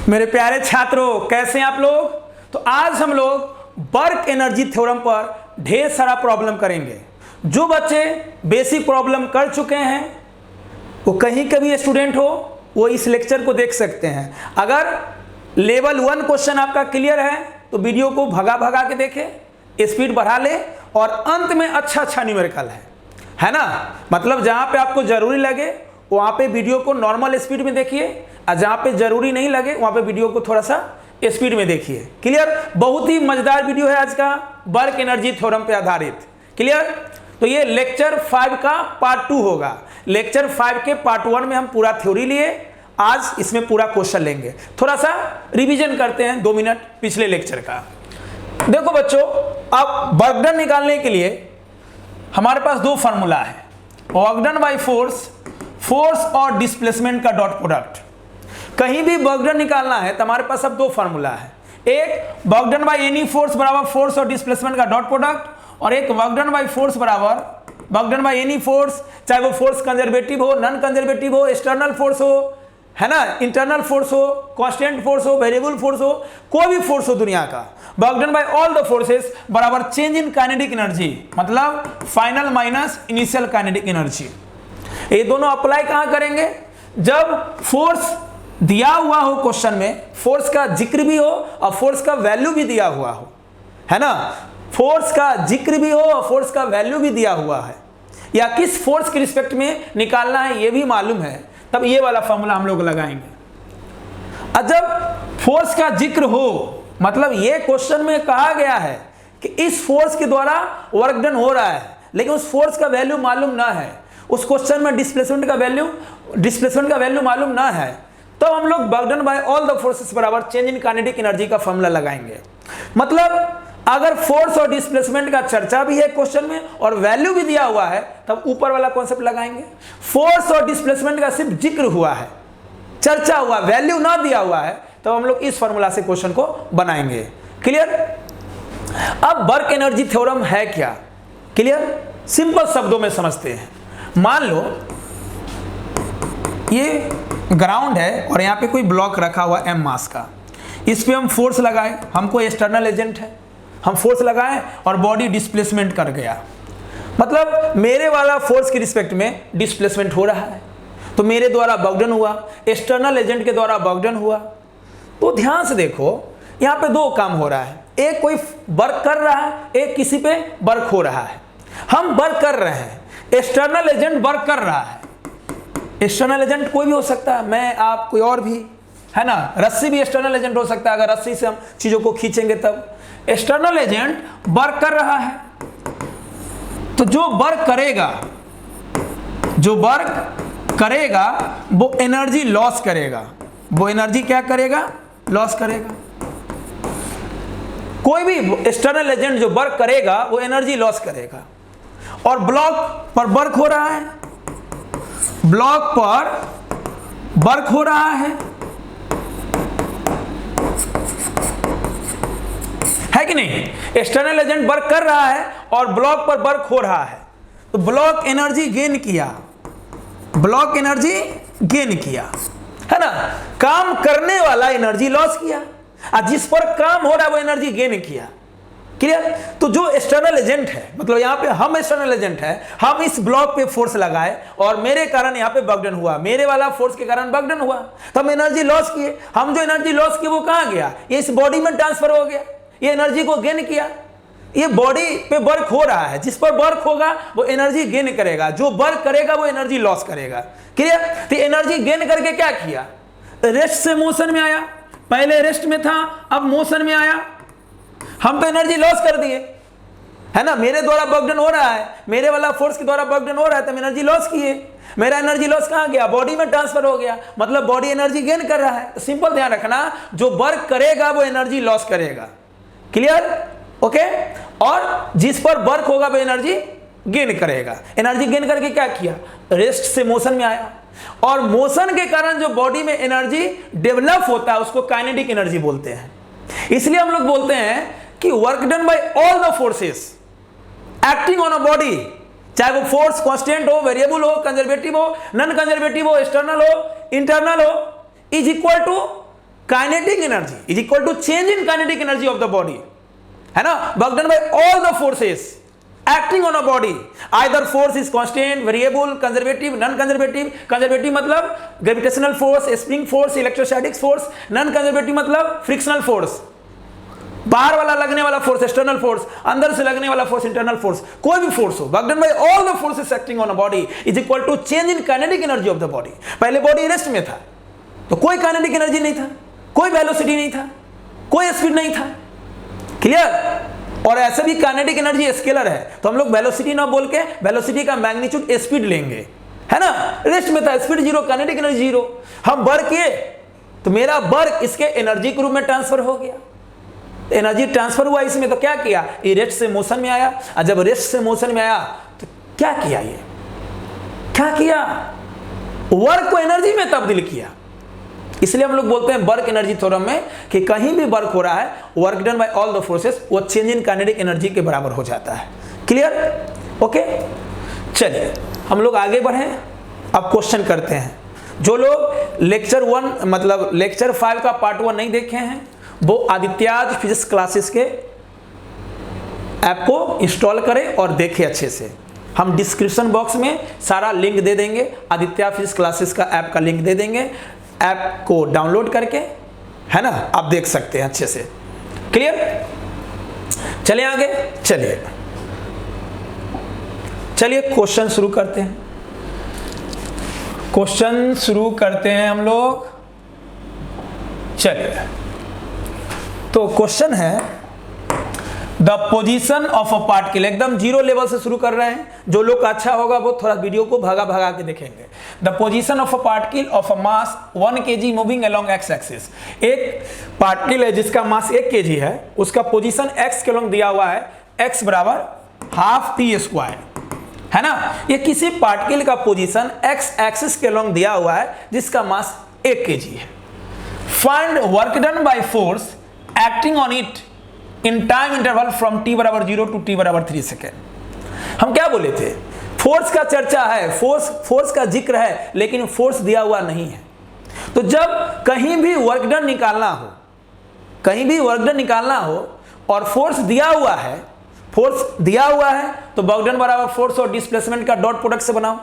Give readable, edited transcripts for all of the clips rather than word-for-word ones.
मेरे प्यारे छात्रों, कैसे हैं आप लोग। तो आज हम लोग वर्क एनर्जी थ्योरम पर ढेर सारा प्रॉब्लम करेंगे। जो बच्चे बेसिक प्रॉब्लम कर चुके हैं, वो कहीं का भी स्टूडेंट हो, वो इस लेक्चर को देख सकते हैं। अगर लेवल 1 क्वेश्चन आपका क्लियर है तो वीडियो को भगा भगा के देखें, स्पीड बढ़ा ले, और अंत में अच्छा न्यूमेरिकल है ना। मतलब जहां पे आपको जरूरी लगे वहां पे वीडियो को नॉर्मल स्पीड में देखिए, और जहां पे जरूरी नहीं लगे वहां पे वीडियो को थोड़ा सा स्पीड में देखिए। क्लियर। बहुत ही मजेदार वीडियो है आज का, वर्क एनर्जी थ्योरम पे आधारित। क्लियर। तो ये लेक्चर 5 का पार्ट 2 होगा। लेक्चर 5 के पार्ट 1 में हम पूरा थ्योरी लिए, आज इसमें पूरा क्वेश्चन लेंगे। थोड़ा सा रिवीजन करते हैं 2 मिनट पिछले लेक्चर का। देखो बच्चों, अब वर्क डन निकालने के लिए हमारे पास 2 फार्मूला है, work done by force, force और डिस्प्लेसमेंट का डॉट प्रोडक्ट। कहीं भी वर्क डन निकालना है तो हमारे पास अब 2 फार्मूला है, एक work done by any force बराबर फोर्स और डिस्प्लेसमेंट का डॉट प्रोडक्ट, और एक वर्क डन बाय फोर्स बराबर work done by any force, चाहे वो फोर्स कंजर्वेटिव हो, नॉन कंजर्वेटिव हो, एक्सटर्नल फोर्स हो, है ना, इंटरनल फोर्स हो, कांस्टेंट फोर्स हो, वेरिएबल फोर्स हो, कोई भी फोर्स हो दुनिया का, work done by all the forces बराबर चेंज इन काइनेटिक एनर्जी, मतलब final minus initial kinetic energy. ये दोनों अप्लाई कहां करेंगे, जब फोर्स दिया हुआ हो, क्वेश्चन में फोर्स का जिक्र भी हो और फोर्स का वैल्यू भी दिया हुआ हो, है ना। फोर्स का जिक्र भी हो और फोर्स का वैल्यू भी दिया हुआ है, या किस फोर्स के रिस्पेक्ट में निकालना है ये भी मालूम है, तब ये वाला फॉर्मूला हम लोग लगाएंगे। और जब फोर्स का जिक्र हो, मतलब ये क्वेश्चन में कहा गया है कि इस फोर्स के द्वारा वर्क डन हो रहा है, लेकिन उस फोर्स का वैल्यू मालूम ना है, उस क्वेश्चन में डिस्प्लेसमेंट का वैल्यू मालूम ना है, तो हम लोग work done by all the forces बराबर चेंज इन काइनेटिक एनर्जी का फॉर्मूला लगाएंगे। मतलब अगर फोर्स और डिस्प्लेसमेंट का चर्चा भी है क्वेश्चन में और वैल्यू भी दिया हुआ है, तब ऊपर वाला कॉन्सेप्ट लगाएंगे। फोर्स और डिस्प्लेसमेंट का सिर्फ जिक्र हुआ है, चर्चा हुआ, वैल्यू ना दिया हुआ है, तो हम लोग इस फॉर्मूला से क्वेश्चन को बनाएंगे। क्लियर। अब वर्क एनर्जी थ्योरम है क्या, क्लियर, सिंपल शब्दों में समझते हैं। मान लो ये ग्राउंड है और यहां पे कोई ब्लॉक रखा हुआ m मास का, इस पे हम फोर्स लगाए, हमको एक्सटर्नल एजेंट है, हम फोर्स लगाए और बॉडी डिस्प्लेसमेंट कर गया, मतलब मेरे वाला फोर्स के रिस्पेक्ट में डिस्प्लेसमेंट हो रहा है, तो मेरे द्वारा वर्क डन हुआ, एक्सटर्नल एजेंट के द्वारा वर्क डन हुआ। तो ध्यान से देखो, यहाँ पे 2 काम हो रहा है, एक कोई वर्क कर रहा है, एक किसी पे वर्क हो रहा है। हम वर्क कर रहे हैं, एक्सटर्नल एजेंट वर्क कर रहा है। एक्सटर्नल एजेंट कोई भी हो सकता है, मैं, आप, कोई और भी, है ना। रस्सी भी एक्सटर्नल एजेंट हो सकता है, अगर रस्सी से हम चीजों को खींचेंगे तब। एक्सटर्नल एजेंट वर्क कर रहा है, तो जो वर्क करेगा वो एनर्जी लॉस करेगा, वो एनर्जी क्या करेगा, लॉस करेगा। कोई भी एक्सटर्नल एजेंट जो वर्क करेगा वो एनर्जी लॉस करेगा। और ब्लॉक पर वर्क हो रहा है, ब्लॉक पर वर्क हो रहा है कि नहीं। एक्सटर्नल एजेंट वर्क कर रहा है और ब्लॉक पर वर्क हो रहा है, तो ब्लॉक एनर्जी गेन किया, ब्लॉक एनर्जी गेन किया, है ना। काम करने वाला एनर्जी लॉस किया, और जिस पर काम हो रहा है वो एनर्जी गेन किया। क्लियर। तो जो एक्सटर्नल एजेंट है, मतलब यहाँ पे हम एक्सटर्नल एजेंट है, हम इस ब्लॉक पे फोर्स लगाए और मेरे कारण यहाँ पे वर्क डन हुआ, मेरे वाला फोर्स के कारण वर्क डन हुआ, तो हम एनर्जी लॉस किए। हम जो एनर्जी लॉस किए वो कहाँ गया, ये इस बॉडी में ट्रांसफर हो गया, ये एनर्जी को गेन किया। ये बॉडी पे वर्क हो रहा है, जिस पर वर्क होगा वो एनर्जी गेन करेगा, जो वर्क करेगा वो एनर्जी लॉस करेगा। क्लियर। तो एनर्जी गेन करके क्या किया, रेस्ट से मोशन में आया, पहले रेस्ट में था अब मोशन में आया, हम तो एनर्जी लॉस कर दिए, है ना। मेरे द्वारा वर्क डन हो रहा है, मेरे वाला फोर्स के द्वारा वर्क डन हो रहा है, तो एनर्जी लॉस किए। मेरा एनर्जी लॉस कहां गया, बॉडी में ट्रांसफर हो गया, मतलब बॉडी एनर्जी गेन कर रहा है। तो सिंपल ध्यान रखना, जो वर्क करेगा वो एनर्जी लॉस करेगा। क्लियर। ओके। और जिस पर वर्क होगा वो एनर्जी गेन करेगा। एनर्जी गेन करके क्या किया, रेस्ट से मोशन में आया, और मोशन के कारण जो बॉडी में एनर्जी डेवलप होता है उसको काइनेटिक एनर्जी बोलते हैं। इसलिए हम लोग बोलते हैं कि work done by all the forces acting on a body, चाहे वो फोर्स कांस्टेंट हो, वेरिएबल हो, कंजर्वेटिव हो, नॉन कंजर्वेटिव हो, एक्सटर्नल हो, इंटरनल हो, is equal to kinetic energy is equal to change in kinetic energy of the body, है ना, work done by all the forces acting on a body. Either force is constant, variable, conservative, non-conservative. Conservative मतलब gravitational force, spring force, electrostatic force. Non-conservative मतलब frictional force, बाहर वाला लगने वाला force external force, अंदर से लगने वाला फोर्स इंटरनल फोर्स, कोई भी फोर्स हो, work done by all the forces acting on a body is equal to change in kinetic energy of the body. पहले बॉडी रेस्ट में था तो कोई काइनेटिक एनर्जी नहीं था, कोई वेलोसिटी नहीं था, कोई स्पीड नहीं था. क्लियर? और ऐसे भी काइनेटिक एनर्जी स्केलर है तो हम लोग वेलोसिटी ना बोल के वेलोसिटी का मैग्नीट्यूड स्पीड लेंगे, है ना. रेस्ट में था, speed zero, kinetic energy zero. हम वर्क किए तो मेरा वर्क इसके एनर्जी के रूप में ट्रांसफर हो गया, एनर्जी ट्रांसफर हुआ इसमें. तो क्या किया, ये रेस्ट से मोशन में आया, और जब रेस्ट से मोशन में आया तो क्या किया, ये क्या किया, वर्क को एनर्जी में तब्दील किया. इसलिए हम लोग बोलते हैं वर्क एनर्जी थ्योरम में कि कहीं भी वर्क हो रहा है, work done by all the forces, वो चेंज इन काइनेटिक एनर्जी के बराबर हो जाता है. क्लियर? ओके, चलिए हम लोग आगे बढ़े. अब क्वेश्चन करते हैं. जो लोग लेक्चर 1 मतलब लेक्चर 5 का पार्ट 1 नहीं देखे हैं वो आदित्याज फिजिक्स क्लासेस के ऐप को इंस्टॉल करें और देखें अच्छे से. हम डिस्क्रिप्शन बॉक्स में सारा लिंक दे देंगे, आदित्य फिजिक्स क्लासेस का ऐप का लिंक दे देंगे. ऐप को डाउनलोड करके, है ना, आप देख सकते हैं अच्छे से. क्लियर? चलिए आगे, चलिए क्वेश्चन शुरू करते हैं. क्वेश्चन शुरू करते हैं हम लोग. चलिए, तो क्वेश्चन है the position of a particle. एकदम जीरो लेवल से शुरू कर रहे हैं. जो लोग अच्छा होगा वो थोड़ा वीडियो को भगा के देखेंगे. The position of a particle of a mass 1 kg moving along x axis. एक पार्टिकल है जिसका मास 1 kg है, उसका पोजीशन एक्स के अलोंग दिया हुआ है, एक्स बराबर हाफ टी स्क्वायर, है ना. ये किसी पार्टिकल का पोजीशन एक्स एक्सिस के अलोंग दिया हुआ है जिसका मास 1 kg है. Find work done by force acting on it in time interval from t बराबर 0 टू t बराबर 3 सेकेंड. हम क्या बोले थे, फोर्स का चर्चा है, फोर्स का जिक्र है, लेकिन फोर्स दिया हुआ नहीं है. तो जब कहीं भी वर्क डन निकालना हो, और फोर्स दिया हुआ है, तो वर्क डन बराबर फोर्स और डिस्प्लेसमेंट का डॉट प्रोडक्ट से बनाओ.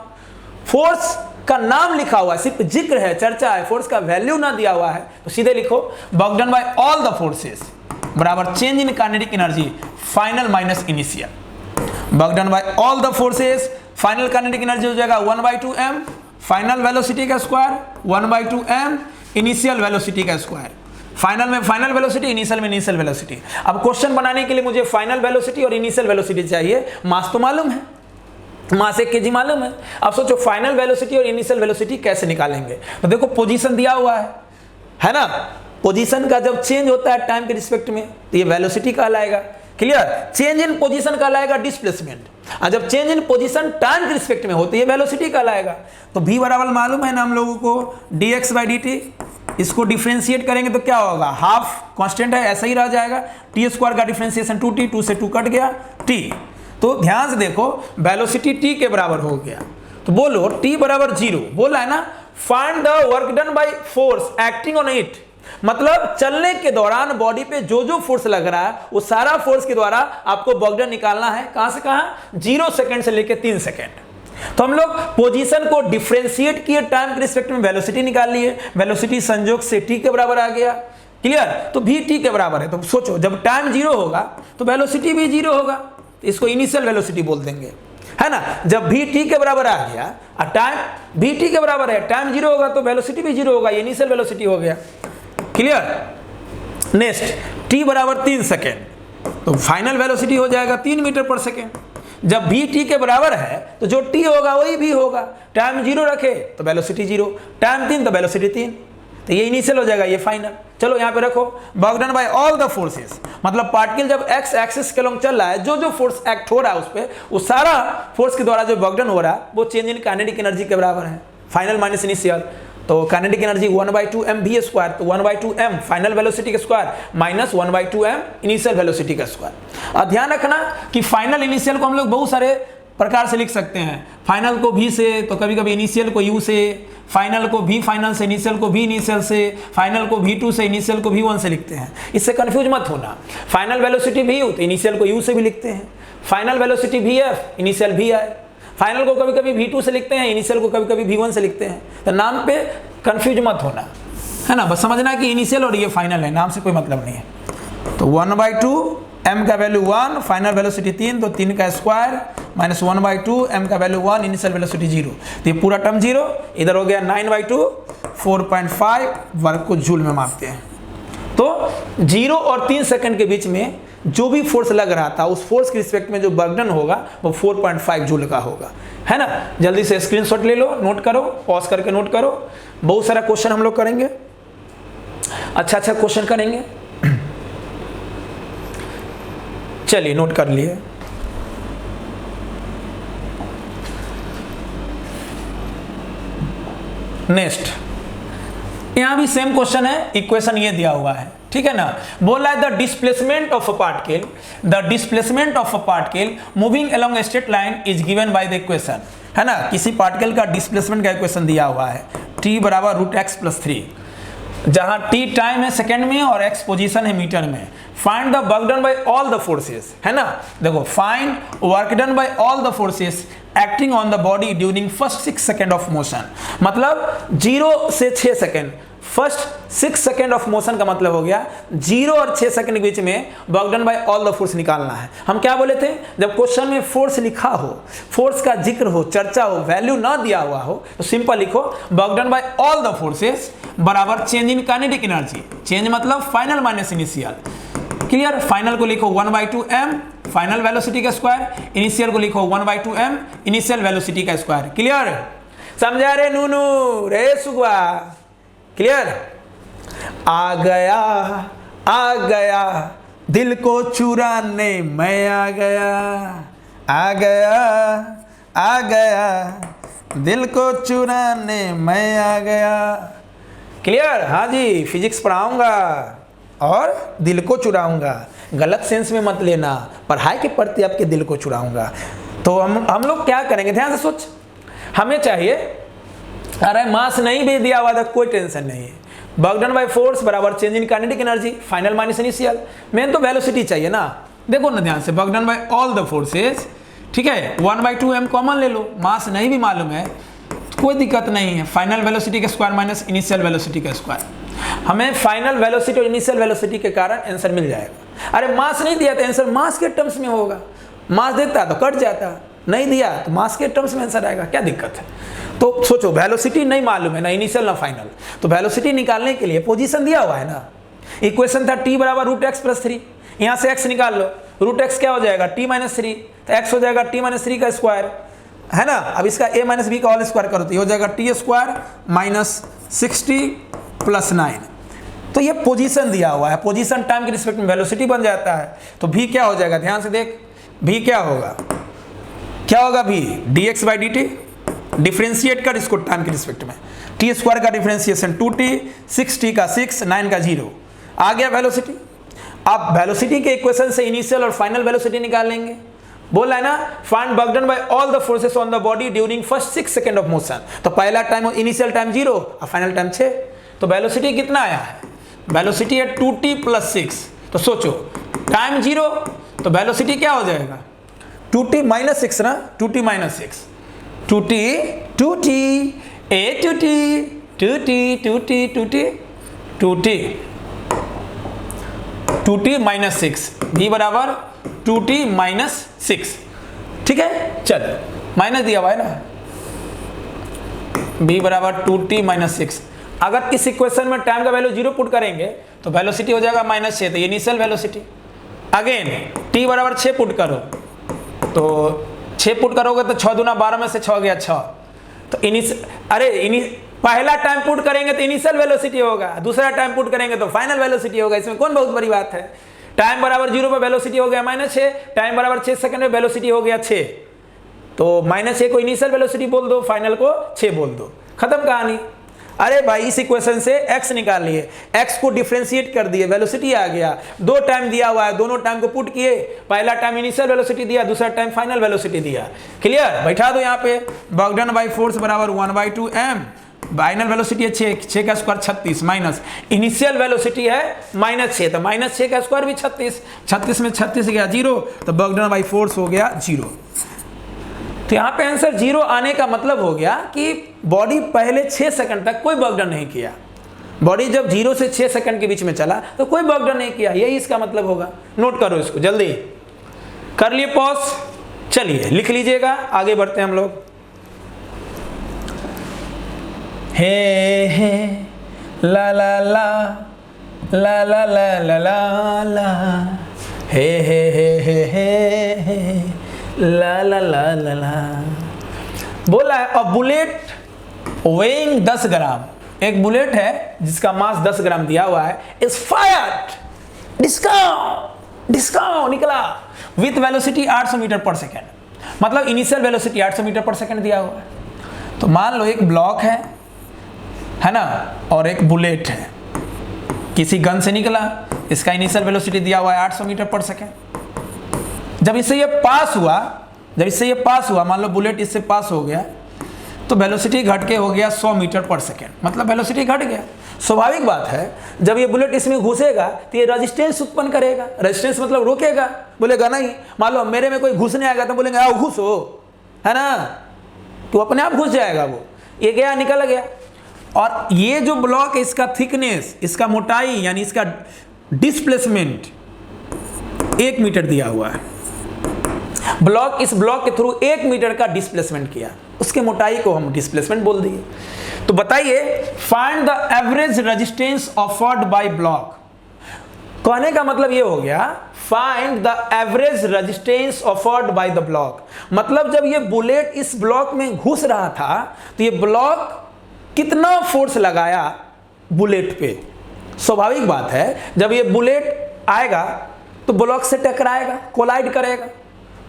फोर्स का नाम लिखा हुआ है, सिर्फ जिक्र है, चर्चा है, फोर्स का वैल्यू ना दिया हुआ है, तो सीधे लिखो work done by all the forces बराबर change in kinetic energy final minus initial. Work done by all the forces, final kinetic energy हो जाएगा 1/2m फाइनल वेलोसिटी का स्क्वायर, 1/2m इनिशियल वेलोसिटी का स्क्वायर. फाइनल में final velocity, initial में initial velocity. अब question बनाने के लिए मुझे फाइनल वेलोसिटी और इनिशियल वेलोसिटी चाहिए. मास तो मालूम है, मास 1 kg मालूम है. अब सोचो फाइनल वेलोसिटी और इनिशियल वेलोसिटी कैसे निकालेंगे. तो देखो पोजीशन दिया हुआ है ना. पोजीशन का जब चेंज होता है टाइम के रिस्पेक्ट में तो ये वेलोसिटी कहलाएगा. क्लियर? चेंज इन पोजीशन कहलाएगा डिस्प्लेसमेंट, और जब चेंज इन पोजीशन टाइम के रिस्पेक्ट में होती है वेलोसिटी कहलाएगा. तो v बराबर मालूम है ना हम लोगों को dx/dt. इसको डिफरेंशिएट करेंगे तो क्या होगा, हाफ कांस्टेंट है ऐसा ही रह जाएगा. टी स्क्वायर का डिफरेंशिएशन 2t, 2 से 2 कट गया t. तो ध्यान से देखो वेलोसिटी t के बराबर हो गया. तो बोलो t बराबर 0 बोला है ना. Find the work done by force acting on it, मतलब चलने के दौरान बॉडी पे जो फोर्स लग रहा है वो सारा फोर्स के द्वारा आपको वर्क डन निकालना है. कहां से कहां, 0 सेकंड से लेकर 3 सेकंड. तो हम लोग पोजीशन को डिफरेंशिएट किए, टाइम के रिस्पेक्ट में वेलोसिटी निकाल लिए. वेलोसिटी संयोग से t के बराबर आ गया. क्लियर? तो भी t के बराबर है. तो सोचो जब टाइम 0 होगा तो वेलोसिटी भी 0 होगा. इसको इनिशियल वेलोसिटी बोल देंगे, है ना. जब भी t के बराबर आ गया और टाइम भी t के बराबर है, टाइम 0 होगा तो वेलोसिटी भी 0 होगा. ये इनिशियल वेलोसिटी हो गया. क्लियर? नेक्स्ट t बराबर 3 सेकेंड, तो फाइनल वेलोसिटी हो जाएगा 3 मीटर पर सेकेंड. जब भी t के बराबर है तो जो t होगा वही भी होगा. टाइम 0 रखे तो वेलोसिटी 0, टाइम 3 तो वेलोसिटी 3. तो ये इनिशियल हो जाएगा, ये फाइनल. चलो यहाँ पे रखो work done by all the forces, मतलब पार्टिकल जब एक्स एक्सिस के अलोंग चल रहा है, जो फोर्स एक्ट हो रहा है उस पर, वो सारा फोर्स के द्वारा जो वर्क डन हो रहा है वो चेंज इन काइनेटिक एनर्जी के बराबर है. फाइनल माइनस इनिशियल, तो kinetic energy 1/2m v square, तो 1/2m फाइनल वेलोसिटी का square minus 1/2m initial velocity का स्क्वायर. और ध्यान रखना कि फाइनल इनिशियल को हम लोग बहुत सारे प्रकार से लिख सकते हैं, फाइनल को भी से, तो कभी कभी इनिशियल को यू से, फाइनल को भी फाइनल से, इनिशियल को भी इनिशियल से, फाइनल को V2 से, इनिशियल को V1 से लिखते हैं। इससे कंफ्यूज मत होना। फाइनल वेलोसिटी भी तो इनिशियल को U से भी लिखते हैं, final velocity VF, initial VI, final को कभी कभी V2 से लिखते हैं, इनिशियल को कभी कभी V1 से लिखते हैं। तो नाम पे कंफ्यूज मत होना, है ना। बस समझना कि इनिशियल और ये फाइनल है, नाम से कोई मतलब नहीं है। तो 1/2 m का वैल्यू 1, फाइनल वेलोसिटी 3, तो 3 का स्क्वायर माइनस 1/2 m का वैल्यू 1, इनिशियल वेलोसिटी 0, तो ये पूरा टर्म 0। इधर हो गया 9/2, 4.5 वर्ग को जूल में मापते हैं। तो 0 और 3 सेकंड के बीच में जो भी फोर्स लग रहा था, उस फोर्स के रिस्पेक्ट में जो वर्क डन होगा वो 4.5 जूल का होगा, है ना। जल्दी से स्क्रीनशॉट ले लो, नोट करो, पॉज करके नोट करो। बहुत सारा क्वेश्चन हम लोग करेंगे, अच्छा क्वेश्चन करेंगे। चलिए नोट कर लिए। नेक्स्ट, यहां भी सेम क्वेश्चन है, इक्वेशन ये दिया हुआ है, ठीक है ना। बोला है the displacement of a particle, the displacement of a particle moving along a straight line is given by the equation, है ना। किसी पार्टिकल का डिस्प्लेसमेंट का इक्वेशन दिया हुआ है, t बराबर √x+3, जहां t टाइम है सेकंड में और x पोजीशन है मीटर में। Find the work done by all the forces, है ना। देखो, find work done by all the forces acting on the body during first 6 second of motion. मतलब 0 से 6 second, first 6 second of motion का मतलब हो गया 0 और 6 सेकंड के बीच में work done by all the force निकालना है। हम क्या बोले थे, जब क्वेश्चन में फोर्स लिखा हो, फोर्स का जिक्र हो, चर्चा हो, वैल्यू ना दिया हुआ हो, तो सिंपल लिखो work done by all the forces बराबर change in kinetic energy. Change मतलब final minus initial, clear. Final को लिखो 1/2 m फाइनल वेलोसिटी का स्क्वायर, इनिशियल को लिखो 1/2 m इनिशियल वेलोसिटी का स्क्वायर, क्लियर। समझा रे नूनू रे सुगवा, क्लियर। आ गया दिल को चुराने मैं आ गया दिल को चुराने मैं आ गया, क्लियर। हाँ जी, फिजिक्स पढ़ाऊंगा और दिल को चुराऊंगा, गलत सेंस में मत लेना, पढ़ाई के प्रति आपके दिल को चुराऊंगा। तो हम लोग क्या करेंगे, ध्यान से सोच। हमें चाहिए, अरे मास नहीं भी दिया हुआ था कोई टेंशन नहीं है, वर्क डन बाय फोर्स बराबर change in kinetic energy, final minus initial. Main तो वेलोसिटी चाहिए ना। देखो ना ध्यान से, work done by all the forces, ठीक है। 1/2 m कॉमन ले लो, मास नहीं भी मालूम है कोई दिक्कत नहीं है। फाइनल वेलोसिटी का स्क्वायर माइनस इनिशियल वेलोसिटी का स्क्वायर, हमें फाइनल वेलोसिटी और इनिशियल वेलोसिटी के कारण आंसर मिल जाएगा। अरे मास नहीं दिया तो आंसर मास के टर्म्स में होगा, मास देता तो कट जाता, नहीं दिया तो मास के टर्म्स में आंसर आएगा, क्या दिक्कत है। तो सोचो, वेलोसिटी नहीं मालूम है, ना इनिशियल ना फाइनल, तो वेलोसिटी निकालने के लिए पोजीशन दिया हुआ है ना। इक्वेशन था t बराबर √x+3, यहाँ से x निकाल लो, √x क्या हो जाएगा t-3, तो x हो जाएगा t-3 का स्क्वायर, है ना। अब इसका a - b का होल स्क्वायर करो तो ये हो जाएगा t² माइनस 60 + 9। तो ये पोजीशन दिया हुआ है, पोजीशन टाइम के रिस्पेक्ट में वेलोसिटी बन जाता है। तो v क्या हो जाएगा, ध्यान से देख, v क्या होगा v dx/dt, डिफ्रेंशिएट कर इसको टाइम के रिस्पेक्ट में, t² का डिफ्रेंशिएशन 2t, 6t का 6, 9 का 0, आ गया वेलोसिटी। अब वेलोसिटी के इक्वेशन से इनिशियल और फाइनल वेलोसिटी निकाल लेंगे। बोला है ना, find work done by all the forces on the body during first 6 second of motion. तो पहला टाइम इनिशियल टाइम 0 और फाइनल टाइम 6, तो वेलोसिटी कितना आया है, वेलोसिटी है 2t + 6। तो सोचो, टाइम 0 तो वेलोसिटी क्या हो जाएगा 2t - 6 ना, 2t - 6, 2t a 2t -6, v बराबर 2t - 6, ठीक है। चल, माइनस दिया हुआ है ना, v बराबर 2t - 6। अगर इस इक्वेशन में टाइम का वैल्यू 0 पुट करेंगे तो वेलोसिटी हो जाएगा -6, तो ये इनिशियल वेलोसिटी। अगेन t बराबर 6 पुट करो, तो 6 पुट करोगे तो 6 दूना 12 में से 6 गया 6, तो पहला टाइम पुट करेंगे तो इनिशियल वेलोसिटी होगा, दूसरा टाइम पुट करेंगे तो फाइनल वेलोसिटी होगा। इसमें कौन बहुत बड़ी बात है। टाइम बराबर 0 पे वेलोसिटी हो गया -6, टाइम बराबर 6 सेकंड में वेलोसिटी हो गया 6, तो -6 को इनिशियल वेलोसिटी बोल दो, फाइनल को 6 बोल दो, खत्म कहानी। अरे भाई इस इक्वेशन से x निकाल लिए, x को डिफरेंशिएट कर दिए, वेलोसिटी आ गया। 2 टाइम दिया हुआ है, दोनों टाइम को पुट किए, पहला टाइम इनिशियल वेलोसिटी दिया, दूसरा टाइम फाइनल वेलोसिटी दिया। क्लियर, बैठा दो यहाँ पे वर्क डन बाई फोर्स बराबर 1/2 m, फाइनल वेलोसिटी है 6 का स्क्वायर 36 माइनस इनिशियल वेलोसिटी है -6, तो -6 का स्क्वायर भी 36 में 36 गया 0, तो वर्क डन बाई फोर्स हो गया 0। तो यहाँ पे आंसर 0 आने का मतलब हो गया कि बॉडी पहले 6 सेकंड तक कोई वर्क डन नहीं किया। बॉडी जब 0 से 6 सेकंड के बीच में चला तो कोई वर्क डन नहीं किया, यही इसका मतलब होगा। नोट करो इसको, जल्दी कर लिए पॉज, चलिए लिख लीजिएगा, आगे बढ़ते हैं हम लोग। हे ला ला ला ला ला ला ला ला ला हे ला ला ला ला ला। बोला है अ बुलेट वेइंग 10 ग्राम, एक बुलेट है जिसका मास 10 ग्राम दिया हुआ है, इज फायर्ड डिस्काउंट निकला विथ वेलोसिटी 800 मीटर पर सेकेंड, मतलब इनिशियल वेलोसिटी 800 मीटर पर सेकेंड दिया हुआ है। तो मान लो एक ब्लॉक है ना, और एक बुलेट है, किसी गन से निकला, इसका इनिशियल वेलोसिटी दिया हुआ है 800 मीटर पर सेकेंड। जब इससे ये पास हुआ, मान लो बुलेट इससे पास हो गया, तो वेलोसिटी घट के हो गया 100 मीटर पर सेकेंड, मतलब वेलोसिटी घट गया। स्वाभाविक बात है, जब ये बुलेट इसमें घुसेगा तो ये रेजिस्टेंस उत्पन्न करेगा। रेजिस्टेंस मतलब रोकेगा, बोलेगा नहीं। मान लो मेरे में कोई घुसने आएगा तो बोलेंगे आओ घुसो, है ना, तो अपने आप घुस जाएगा वो। ये गया, निकल गया। और ये जो ब्लॉक है, इसका थिकनेस, इसका मोटाई यानी इसका डिस्प्लेसमेंट 1 मीटर दिया हुआ है। इस ब्लॉक के थ्रू 1 मीटर का डिस्प्लेसमेंट किया, उसके मोटाई को हम डिस्प्लेसमेंट बोल दिए। तो बताइए find the average resistance offered by block. कहने का मतलब ये हो गया find the average resistance offered by the block, मतलब जब ये बुलेट इस ब्लॉक में घुस रहा था तो ये ब्लॉक कितना फोर्स लगाया बुलेट पे। स्वाभाविक बात है, जब ये बुलेट आएगा तो ब्लॉक से टकराएगा, कोलाइड करेगा।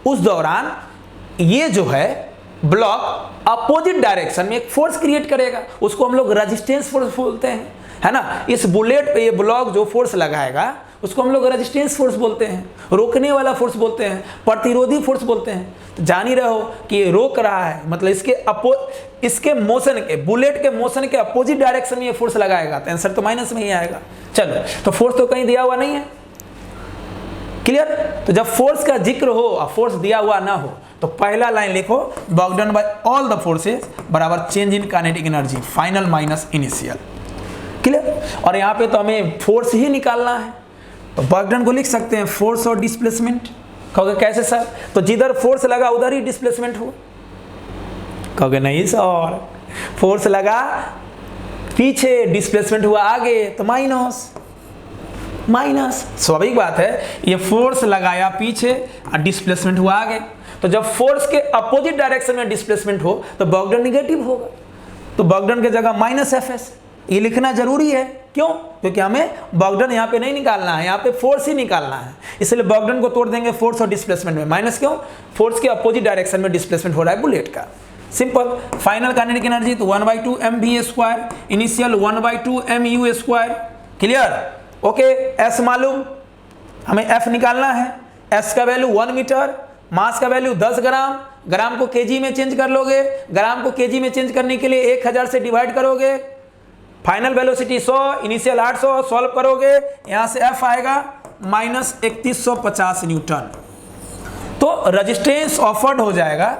उस दौरान ये जो है ब्लॉक अपोजिट डायरेक्शन में एक फोर्स क्रिएट करेगा, उसको हम लोग रेजिस्टेंस फोर्स बोलते हैं, है ना। इस बुलेट पे ये ब्लॉक जो फोर्स लगाएगा उसको हम लोग रेजिस्टेंस फोर्स बोलते हैं, रोकने वाला फोर्स बोलते हैं, प्रतिरोधी फोर्स बोलते हैं। तो जान ही रहे हो कि ये रोक रहा है, मतलब इसके मोशन के, बुलेट के मोशन के अपोजिट डायरेक्शन में ये फोर्स लगाएगा, तो आंसर तो माइनस में ही आएगा। चलो, तो फोर्स तो कहीं दिया हुआ नहीं है, क्लियर। तो जब फोर्स का जिक्र हो और फोर्स दिया हुआ ना हो तो पहला लाइन लिखो, work done by all the forces बराबर change in kinetic energy final minus initial, clear. और यहाँ पे तो हमें फोर्स ही निकालना है, तो वर्क डन को लिख सकते हैं फोर्स और डिस्प्लेसमेंट। कहोगे कैसे सर, तो जिधर फोर्स लगा उधर ही डिस्प्लेसमेंट हुआ। कहोगे नहीं सर, फोर्स लगा पीछे, डिस्प्लेसमेंट हुआ आगे, तो माइनस। स्वाभाविक बात है, ये फोर्स लगाया पीछे और डिस्प्लेसमेंट हुआ आगे, तो जब फोर्स के अपोजिट डायरेक्शन में डिस्प्लेसमेंट हो तो वर्क डन निगेटिव होगा, तो वर्क डन की जगह -Fs ये लिखना जरूरी है। क्यों? क्योंकि हमें वर्क डन यहाँ पे नहीं निकालना है, यहाँ पे फोर्स ही निकालना है, इसलिए वर्क डन को तोड़ देंगे फोर्स और डिस्प्लेसमेंट में। माइनस क्यों? फोर्स के अपोजिट डायरेक्शन में डिस्प्लेसमेंट हो रहा है बुलेट का, सिंपल। फाइनल काइनेटिक एनर्जी तो 1/2 mv², initial 1/2 mu², clear. Okay, S मालूम, हमें एफ निकालना है। एस का वैल्यू 1 मीटर, मास का वैल्यू 10 ग्राम, ग्राम को केजी में चेंज कर लोगे, ग्राम को केजी में चेंज करने के लिए 1000 से डिवाइड करोगे, फाइनल वेलोसिटी 100, इनिशियल 800, सॉल्व करोगे, यहां से एफ आएगा -3150 न्यूटन। तो रेजिस्टेंस ऑफर्ड हो जाएगा,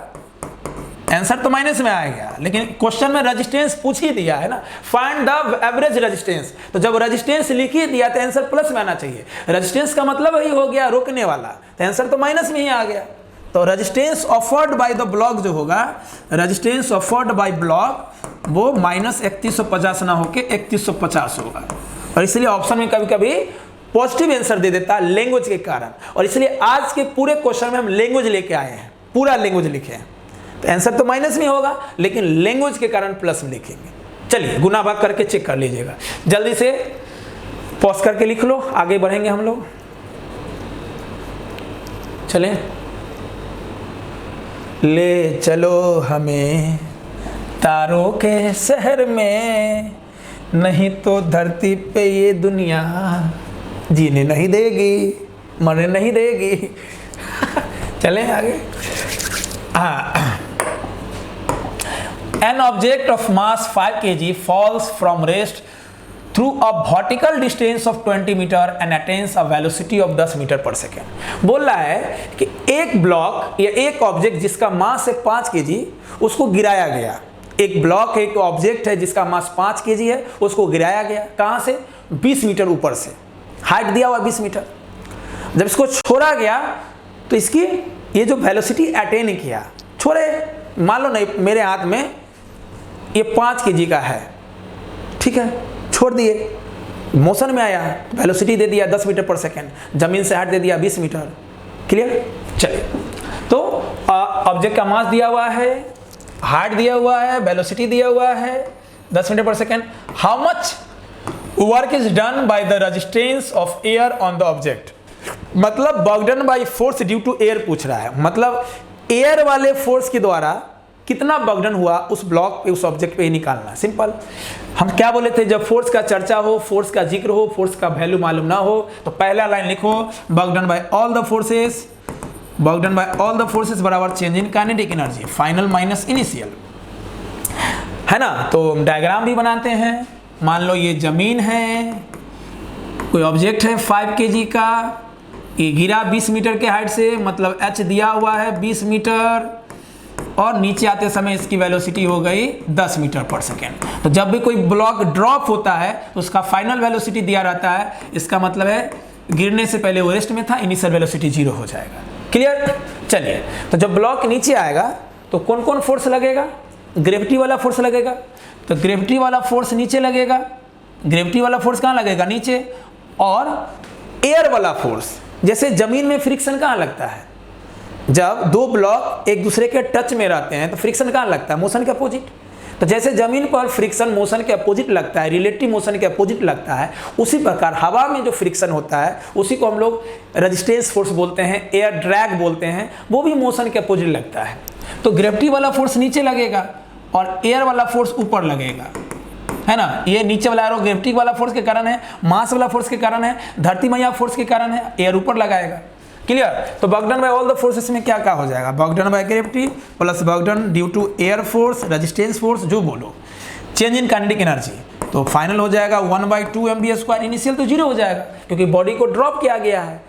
आंसर तो माइनस में आएगा, लेकिन क्वेश्चन में रेजिस्टेंस पूछ ही दिया है ना, फाइंड द एवरेज रेजिस्टेंस। तो जब रेजिस्टेंस लिख ही दिया तो आंसर प्लस में आना चाहिए। रेजिस्टेंस का मतलब ही हो गया रोकने वाला, तो आंसर तो माइनस में ही आ गया। तो resistance offered by the block जो होगा, रेजिस्टेंस ऑफर्ड बाय ब्लॉक वो -3150 ना होके 3150 होगा। और इसलिए ऑप्शन में कभी कभी पॉजिटिव आंसर दे देता है लैंग्वेज के कारण, और इसलिए आज के पूरे क्वेश्चन में हम लैंग्वेज लेके आए हैं, पूरा लैंग्वेज लिखे हैं। तो आंसर तो माइनस में होगा, लेकिन लैंग्वेज के कारण प्लस में लिखेंगे। चलिए गुना भाग करके चेक कर लीजिएगा, जल्दी से पॉज करके लिख लो, आगे बढ़ेंगे हम लोग। चलें, ले चलो हमें तारों के शहर में, नहीं तो धरती पे ये दुनिया जीने नहीं देगी, मरने नहीं देगी। चलें आगे। An object of mass 5 kg falls from rest through a vertical distance of 20 meter and attains a velocity of 10 metre पर सेकेंड। बोल रहा है कि एक ब्लॉक या एक ऑब्जेक्ट जिसका मास है 5 kg उसको गिराया गया। एक ब्लॉक, एक ऑब्जेक्ट है जिसका मास 5 kg है, उसको गिराया गया। कहाँ से? 20 मीटर ऊपर से। हाइट दिया हुआ 20 मीटर। जब इसको छोड़ा गया तो इसकी ये जो वेलोसिटी अटेन किया, छोड़े, मान लो नहीं मेरे हाथ में ये 5 kg का है, ठीक है, छोड़ दिए, मोशन में आया, वेलोसिटी दे दिया 10 मीटर पर सेकेंड, जमीन से हाइट दे दिया 20 मीटर। क्लियर? चलिए, तो ऑब्जेक्ट का मास दिया हुआ है, हाइट दिया हुआ है, वेलोसिटी दिया हुआ है 10 मीटर पर second. How much work is done by the resistance of air on the object, मतलब work done by force due to air पूछ रहा है, मतलब एयर वाले फोर्स के द्वारा कितना बर्डन हुआ उस ब्लॉक पे, उस ऑब्जेक्ट पे ही निकालना। सिंपल। हम क्या बोले थे, जब फोर्स का चर्चा हो, फोर्स का जिक्र हो, फोर्स का वैल्यू मालूम ना हो तो पहला लाइन लिखो, work done by all the forces, work done by all the forces बराबर change in kinetic energy, final minus initial, है ना। तो डायग्राम भी बनाते हैं। मान लो ये जमीन है, कोई ऑब्जेक्ट है 5 kg का, ये गिरा 20 मीटर के हाइट से, मतलब h दिया हुआ है 20 मीटर, और नीचे आते समय इसकी वेलोसिटी हो गई 10 मीटर पर सेकेंड। तो जब भी कोई ब्लॉक ड्रॉप होता है तो उसका फाइनल वेलोसिटी दिया रहता है, इसका मतलब है गिरने से पहले वो रेस्ट में था, इनिशियल वेलोसिटी 0 हो जाएगा। क्लियर? चलिए, तो जब ब्लॉक नीचे आएगा तो कौन कौन फोर्स लगेगा? ग्रेविटी वाला फोर्स लगेगा, तो ग्रेविटी वाला फोर्स नीचे लगेगा। ग्रेविटी वाला फोर्स कहाँ लगेगा? नीचे। और एयर वाला फोर्स, जैसे जमीन में फ्रिक्शन कहाँ लगता है? जब दो ब्लॉक एक दूसरे के टच में रहते हैं तो फ्रिक्शन कहाँ लगता है? मोशन के अपोजिट। तो जैसे जमीन पर फ्रिक्शन मोशन के अपोजिट लगता है, रिलेटिव मोशन के अपोजिट लगता है, उसी प्रकार हवा में जो फ्रिक्शन होता है उसी को हम लोग रेजिस्टेंस फोर्स बोलते हैं, एयर ड्रैग बोलते हैं, वो भी मोशन के अपोजिट लगता है। तो ग्रेविटी वाला फोर्स नीचे लगेगा और एयर वाला फोर्स ऊपर लगेगा, है ना। ये नीचे वाला एरो ग्रेविटी वाला फोर्स के कारण है, मास वाला फोर्स के कारण है, धरती मैया फोर्स के कारण है, एयर ऊपर लगाएगा। क्लियर? तो work done by all the forces में क्या क्या हो जाएगा? Work done by gravity plus work done due to air force, resistance force, जो बोलो, चेंज इन काइनेटिक एनर्जी, तो फाइनल हो जाएगा 1/2 mv²। इनिशियल तो 0 हो जाएगा क्योंकि बॉडी को ड्रॉप किया गया है,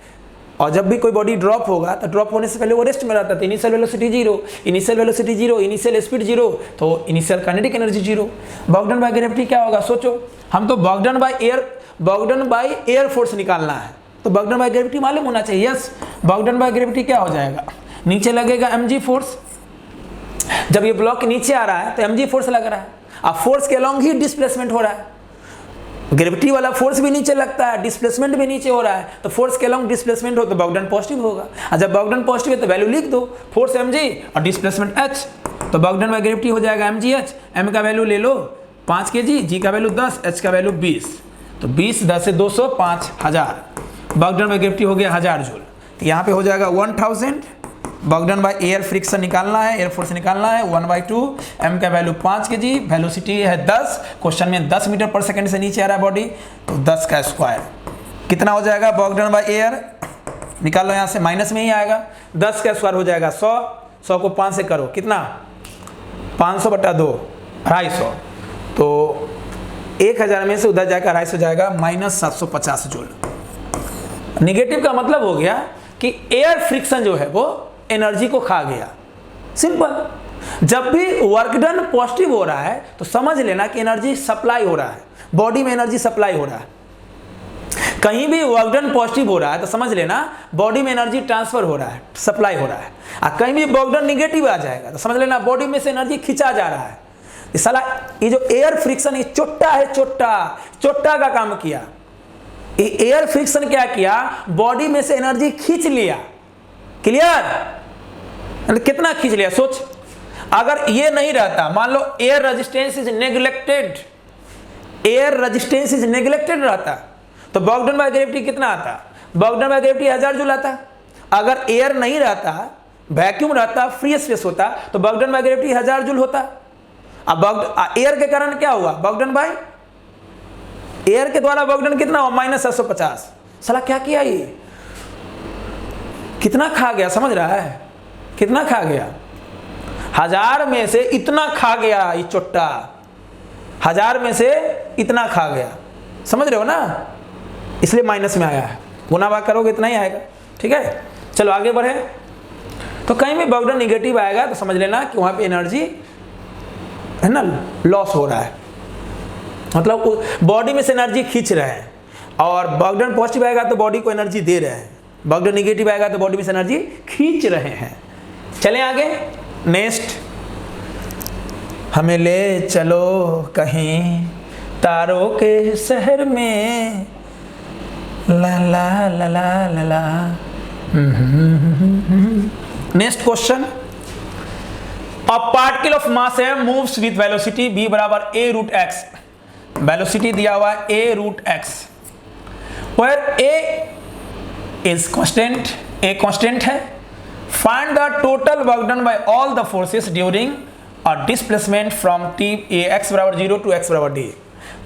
और जब भी कोई बॉडी ड्रॉप होगा तो ड्रॉप होने से पहले वो रेस्ट में रहता था, initial velocity 0, initial velocity 0, initial speed 0, तो initial kinetic energy 0। Work done by gravity क्या होगा? सोचो, हम तो work done by air force निकालना है, तो वर्क डन बाय ग्रेविटी मालूम होना चाहिए। Yes, work done by gravity क्या हो जाएगा? नीचे लगेगा mg फोर्स, जब ये ब्लॉक नीचे आ रहा है तो mg फोर्स लग रहा है, अब फोर्स के अलॉन्ग ही डिस्प्लेसमेंट हो रहा है। ग्रेविटी वाला फोर्स भी नीचे लगता है, डिस्प्लेसमेंट भी नीचे हो रहा है, तो फोर्स के अलॉन्ग डिस्प्लेसमेंट हो तो वर्क डन पॉजिटिव होगा। और जब वर्क डन पॉजिटिव है तो वैल्यू लिख दो, फोर्स mg और डिस्प्लेसमेंट h, तो वर्क डन बाय ग्रेविटी हो जाएगा mgh। m का वैल्यू ले लो 5 kg, g का वैल्यू 10, h का वैल्यू 20, तो 20 10 से 200 5000, वर्क डन बाय ग्रेविटी हो गया 1000 जूल। तो यहाँ पे हो जाएगा 1000। Work done by air friction निकालना है, एयर फोर्स निकालना है 1/2, m का वैल्यू 5 kg, वेलोसिटी है 10, क्वेश्चन में 10 मीटर पर सेकंड से नीचे आ रहा है बॉडी, तो 10 का स्क्वायर कितना हो जाएगा? वर्क डन बाय एयर निकाल लो, यहाँ से माइनस में ही आएगा, 10 का स्क्वायर हो जाएगा 100, 100 को 5 से करो, कितना? 500/2, 250, तो 1000 में से उधर जाकर 250 जाएगा, -750 जूल। निगेटिव का मतलब हो गया कि एयर फ्रिक्शन जो है वो एनर्जी को खा गया। सिंपल। जब भी वर्क डन पॉजिटिव हो रहा है तो समझ लेना कि एनर्जी सप्लाई हो रहा है, बॉडी में एनर्जी सप्लाई हो रहा है। कहीं भी वर्क डन पॉजिटिव हो रहा है तो समझ लेना बॉडी में एनर्जी ट्रांसफर हो रहा है, सप्लाई हो रहा है। और कहीं भी वर्क डन निगेटिव आ जाएगा तो समझ लेना बॉडी में से एनर्जी खींचा जा रहा है। इस साला ये जो एयर फ्रिक्शन, ये चोट्टा है, चोट्टा का काम किया। एयर फ्रिक्शन क्या किया? बॉडी में से एनर्जी खींच लिया। क्लियर? कितना खींच लिया सोच। अगर ये नहीं रहता, मान लो air resistance is neglected, air resistance is neglected रहता तो वर्क डन बाय ग्रेविटी कितना आता? Work done by gravity 1000 joule आता। अगर एयर नहीं रहता, वैक्यूम रहता, फ्री स्पेस होता, तो work done by gravity 1000 joule होता। अब एयर के कारण क्या हुआ? वर्क डन बाय एयर के द्वारा वर्क डन कितना हो, -750। साला क्या किया ये, कितना खा गया, समझ रहा है, कितना खा गया, 1000 में से इतना खा गया, ये चोट्टा 1000 में से इतना खा गया, समझ रहे हो ना, इसलिए माइनस में आया है। गुना भाग करोगे इतना ही आएगा, ठीक है। चलो आगे बढ़े, तो कहीं भी वर्क डन निगेटिव आएगा तो समझ लेना कि वहां पे एनर्जी है ना लॉस हो रहा है, मतलब बॉडी में से एनर्जी खींच रहे हैं। और वर्क डन पॉजिटिव आएगा तो बॉडी को एनर्जी दे रहे हैं, वर्क डन निगेटिव आएगा तो बॉडी में से एनर्जी खींच रहे हैं। चलें आगे, नेक्स्ट, हमें ले चलो कहीं तारों के शहर में, ला ला ला ला ला ला। Next question, a particle of mass m moves with velocity v बराबर a√x, वेलोसिटी दिया हुआ है a√x, where a is constant, a constant है। find the total work done by all the forces during a displacement from t a x बराबर 0 to x बराबर d।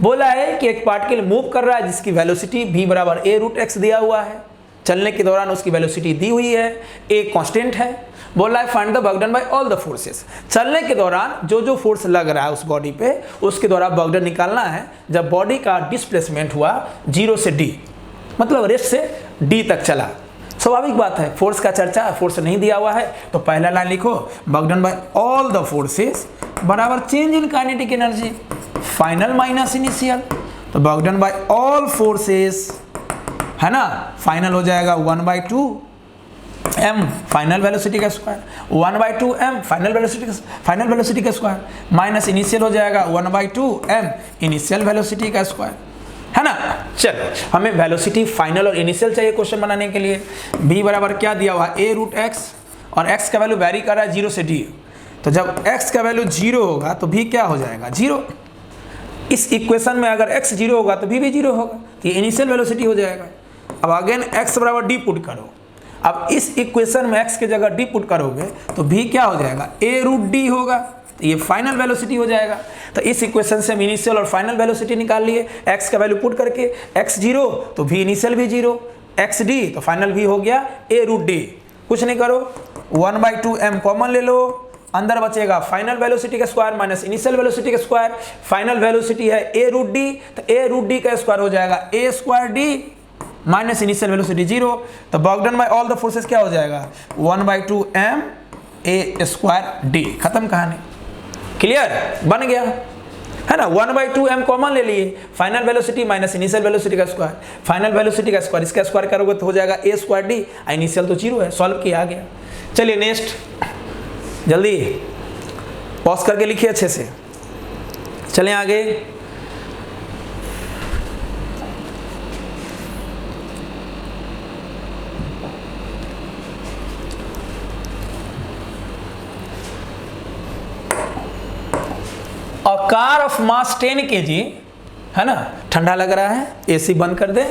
बोला है कि एक पार्टिकल मूव कर रहा है जिसकी वेलोसिटी v बराबर a√x दिया हुआ है, चलने के दौरान उसकी वेलोसिटी दी हुई है, a कांस्टेंट है। बोला है find the work done by all the forces, चलने के दौरान जो जो फोर्स लग रहा है उस बॉडी पे उसके द्वारा वर्क डन निकालना है जब बॉडी का डिस्प्लेसमेंट हुआ 0 से d, मतलब रेस्ट से d तक चला। स्वाभाविक बात है, फोर्स का चर्चा, फोर्स नहीं दिया हुआ है तो पहला लाइन लिखो, work done by all the forces बराबर change in kinetic energy final minus initial. तो work done by all forces है ना, फाइनल हो जाएगा 1/2 m फाइनल वेलोसिटी का स्क्वायर, 1/2 m फाइनल वेलोसिटी का स्क्वायर माइनस इनिशियल हो जाएगा 1/2 m इनिशियल वेलोसिटी का स्क्वायर, है ना। चलो हमें वेलोसिटी फाइनल और इनिशियल चाहिए क्वेश्चन बनाने के लिए। v बराबर क्या दिया हुआ है a√x, और x का वैल्यू वेरी कर रहा है 0 से d, तो जब x का वैल्यू 0 होगा तो v क्या हो जाएगा 0। इस इक्वेशन में अगर x 0 होगा तो v भी 0 होगा, तो ये इनिशियल वेलोसिटी हो जाएगा। अब अगेन x बराबर d पुट करो, अब इस इक्वेशन में x की जगह d पुट करोगे तो v क्या हो जाएगा a√d होगा, तो ये फाइनल वेलोसिटी हो जाएगा। तो इस इक्वेशन से हम इनिशियल और फाइनल वेलोसिटी निकाल लिए, x का वैल्यू पुट करके, x 0 तो v इनिशियल भी 0, x d तो फाइनल v हो गया a√d। कुछ नहीं करो, 1/2 m कॉमन ले लो, अंदर बचेगा फाइनल वेलोसिटी का स्क्वायर माइनस इनिशियल वेलोसिटी का स्क्वायर। फाइनल वेलोसिटी है a√d, तो a√d का स्क्वायर हो जाएगा a²d माइनस इनिशियल वेलोसिटी 0। तो work done by all the forces क्या हो जाएगा 1/2 m a²d, खत्म कहानी, क्लियर, बन गया है ना। 1/2 m कॉमन ले लिए, final velocity minus initial velocity का स्क्वायर, फाइनल वेलोसिटी का स्क्वायर, इसका स्क्वायर करोगे तो हो जाएगा a²d, इनिशियल तो 0 है, सॉल्व किया, आ गया। चलिए नेक्स्ट, जल्दी पॉज करके लिखिए अच्छे से, चलें आगे। A car of mass 10 kg, है ना, ठंडा लग रहा है, एसी बंद कर दे।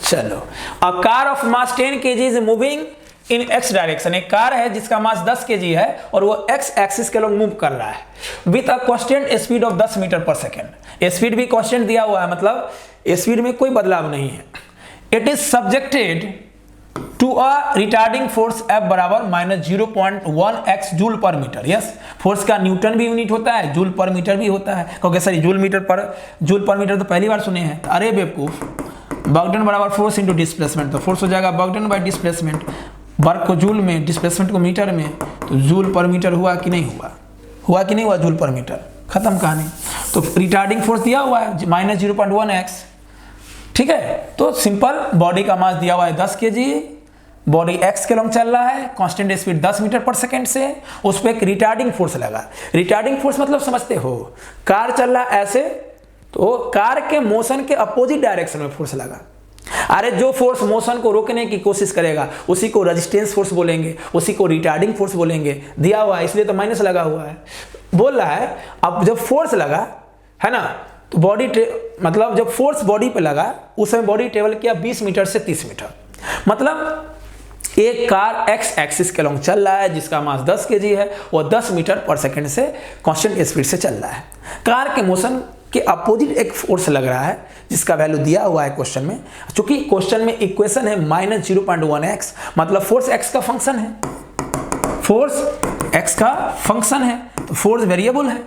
चलो, a car of mass 10 kg is moving in x direction, एक कार है जिसका मास 10 kg है और वो x एक्सिस के लोग मूव कर रहा है with a constant speed of 10 metre पर सेकेंड। स्पीड भी कांस्टेंट दिया हुआ है, मतलब स्पीड में कोई बदलाव नहीं है। It is subjected to a retarding force F बराबर -0.1x जूल पर मीटर। यस, फोर्स का न्यूटन भी यूनिट होता है, जूल पर मीटर भी होता है। ओके सॉरी, जूल पर मीटर तो पहली बार सुने हैं, अरे बेवकूफ। वर्क डन बराबर फोर्स इंटू डिस्प्लेसमेंट, तो फोर्स हो जाएगा work done by displacement, work को जूल में, डिस्प्लेसमेंट को मीटर में, तो जूल पर मीटर हुआ कि नहीं हुआ, हुआ कि नहीं हुआ जूल पर मीटर, खत्म कहानी। तो रिटार्डिंग फोर्स दिया हुआ है -0.1x, ठीक है। तो सिंपल, बॉडी का मास दिया हुआ है 10 kg, बॉडी x के लॉन्ग चल रहा है, कांस्टेंट स्पीड 10 मीटर पर सेकंड से, उस पर एक रिटार्डिंग फोर्स लगा। रिटार्डिंग फोर्स मतलब समझते हो, कार चल रहा है ऐसे, तो कार के मोशन के अपोजिट डायरेक्शन में फोर्स लगा। अरे जो फोर्स मोशन को रोकने की कोशिश करेगा उसी को रेजिस्टेंस फोर्स बोलेंगे, उसी को रिटार्डिंग फोर्स बोलेंगे, दिया हुआ है इसलिए तो माइनस लगा हुआ है। बोल रहा है अब जब फोर्स लगा है ना, तो बॉडी मतलब जब फोर्स बॉडी पे लगा उस समय बॉडी ट्रेवल किया 20 मीटर से 30 मीटर, मतलब एक कार x एक्सिस के लॉन्ग चल रहा है जिसका मास 10 kg है, वो 10 मीटर पर सेकंड से कांस्टेंट स्पीड से चल रहा है। कार के मोशन कि अपोजिट एक फोर्स लग रहा है जिसका वैल्यू दिया हुआ है क्वेश्चन में। चूंकि क्वेश्चन में इक्वेशन है -0.1x, मतलब फोर्स x का फंक्शन है, फोर्स x का फंक्शन है, तो फोर्स वेरिएबल है।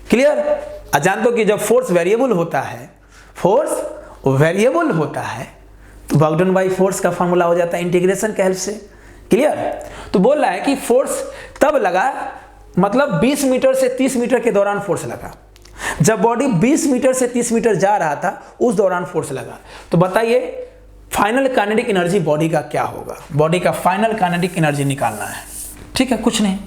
क्लियर? जानते हो कि जब फोर्स वेरिएबल होता है, फोर्स वेरिएबल होता है तो वर्क डन बाय फोर्स का फॉर्मूला हो जाता है इंटीग्रेशन के हेल्प से। क्लियर? तो बोल रहा है कि फोर्स तब लगा, मतलब 20 मीटर से 30 मीटर के दौरान फोर्स लगा। जब बॉडी 20 मीटर से 30 मीटर जा रहा था उस दौरान फोर्स लगा। तो बताइए फाइनल काइनेटिक एनर्जी बॉडी का क्या होगा? बॉडी का फाइनल काइनेटिक एनर्जी निकालना है। ठीक है, कुछ नहीं,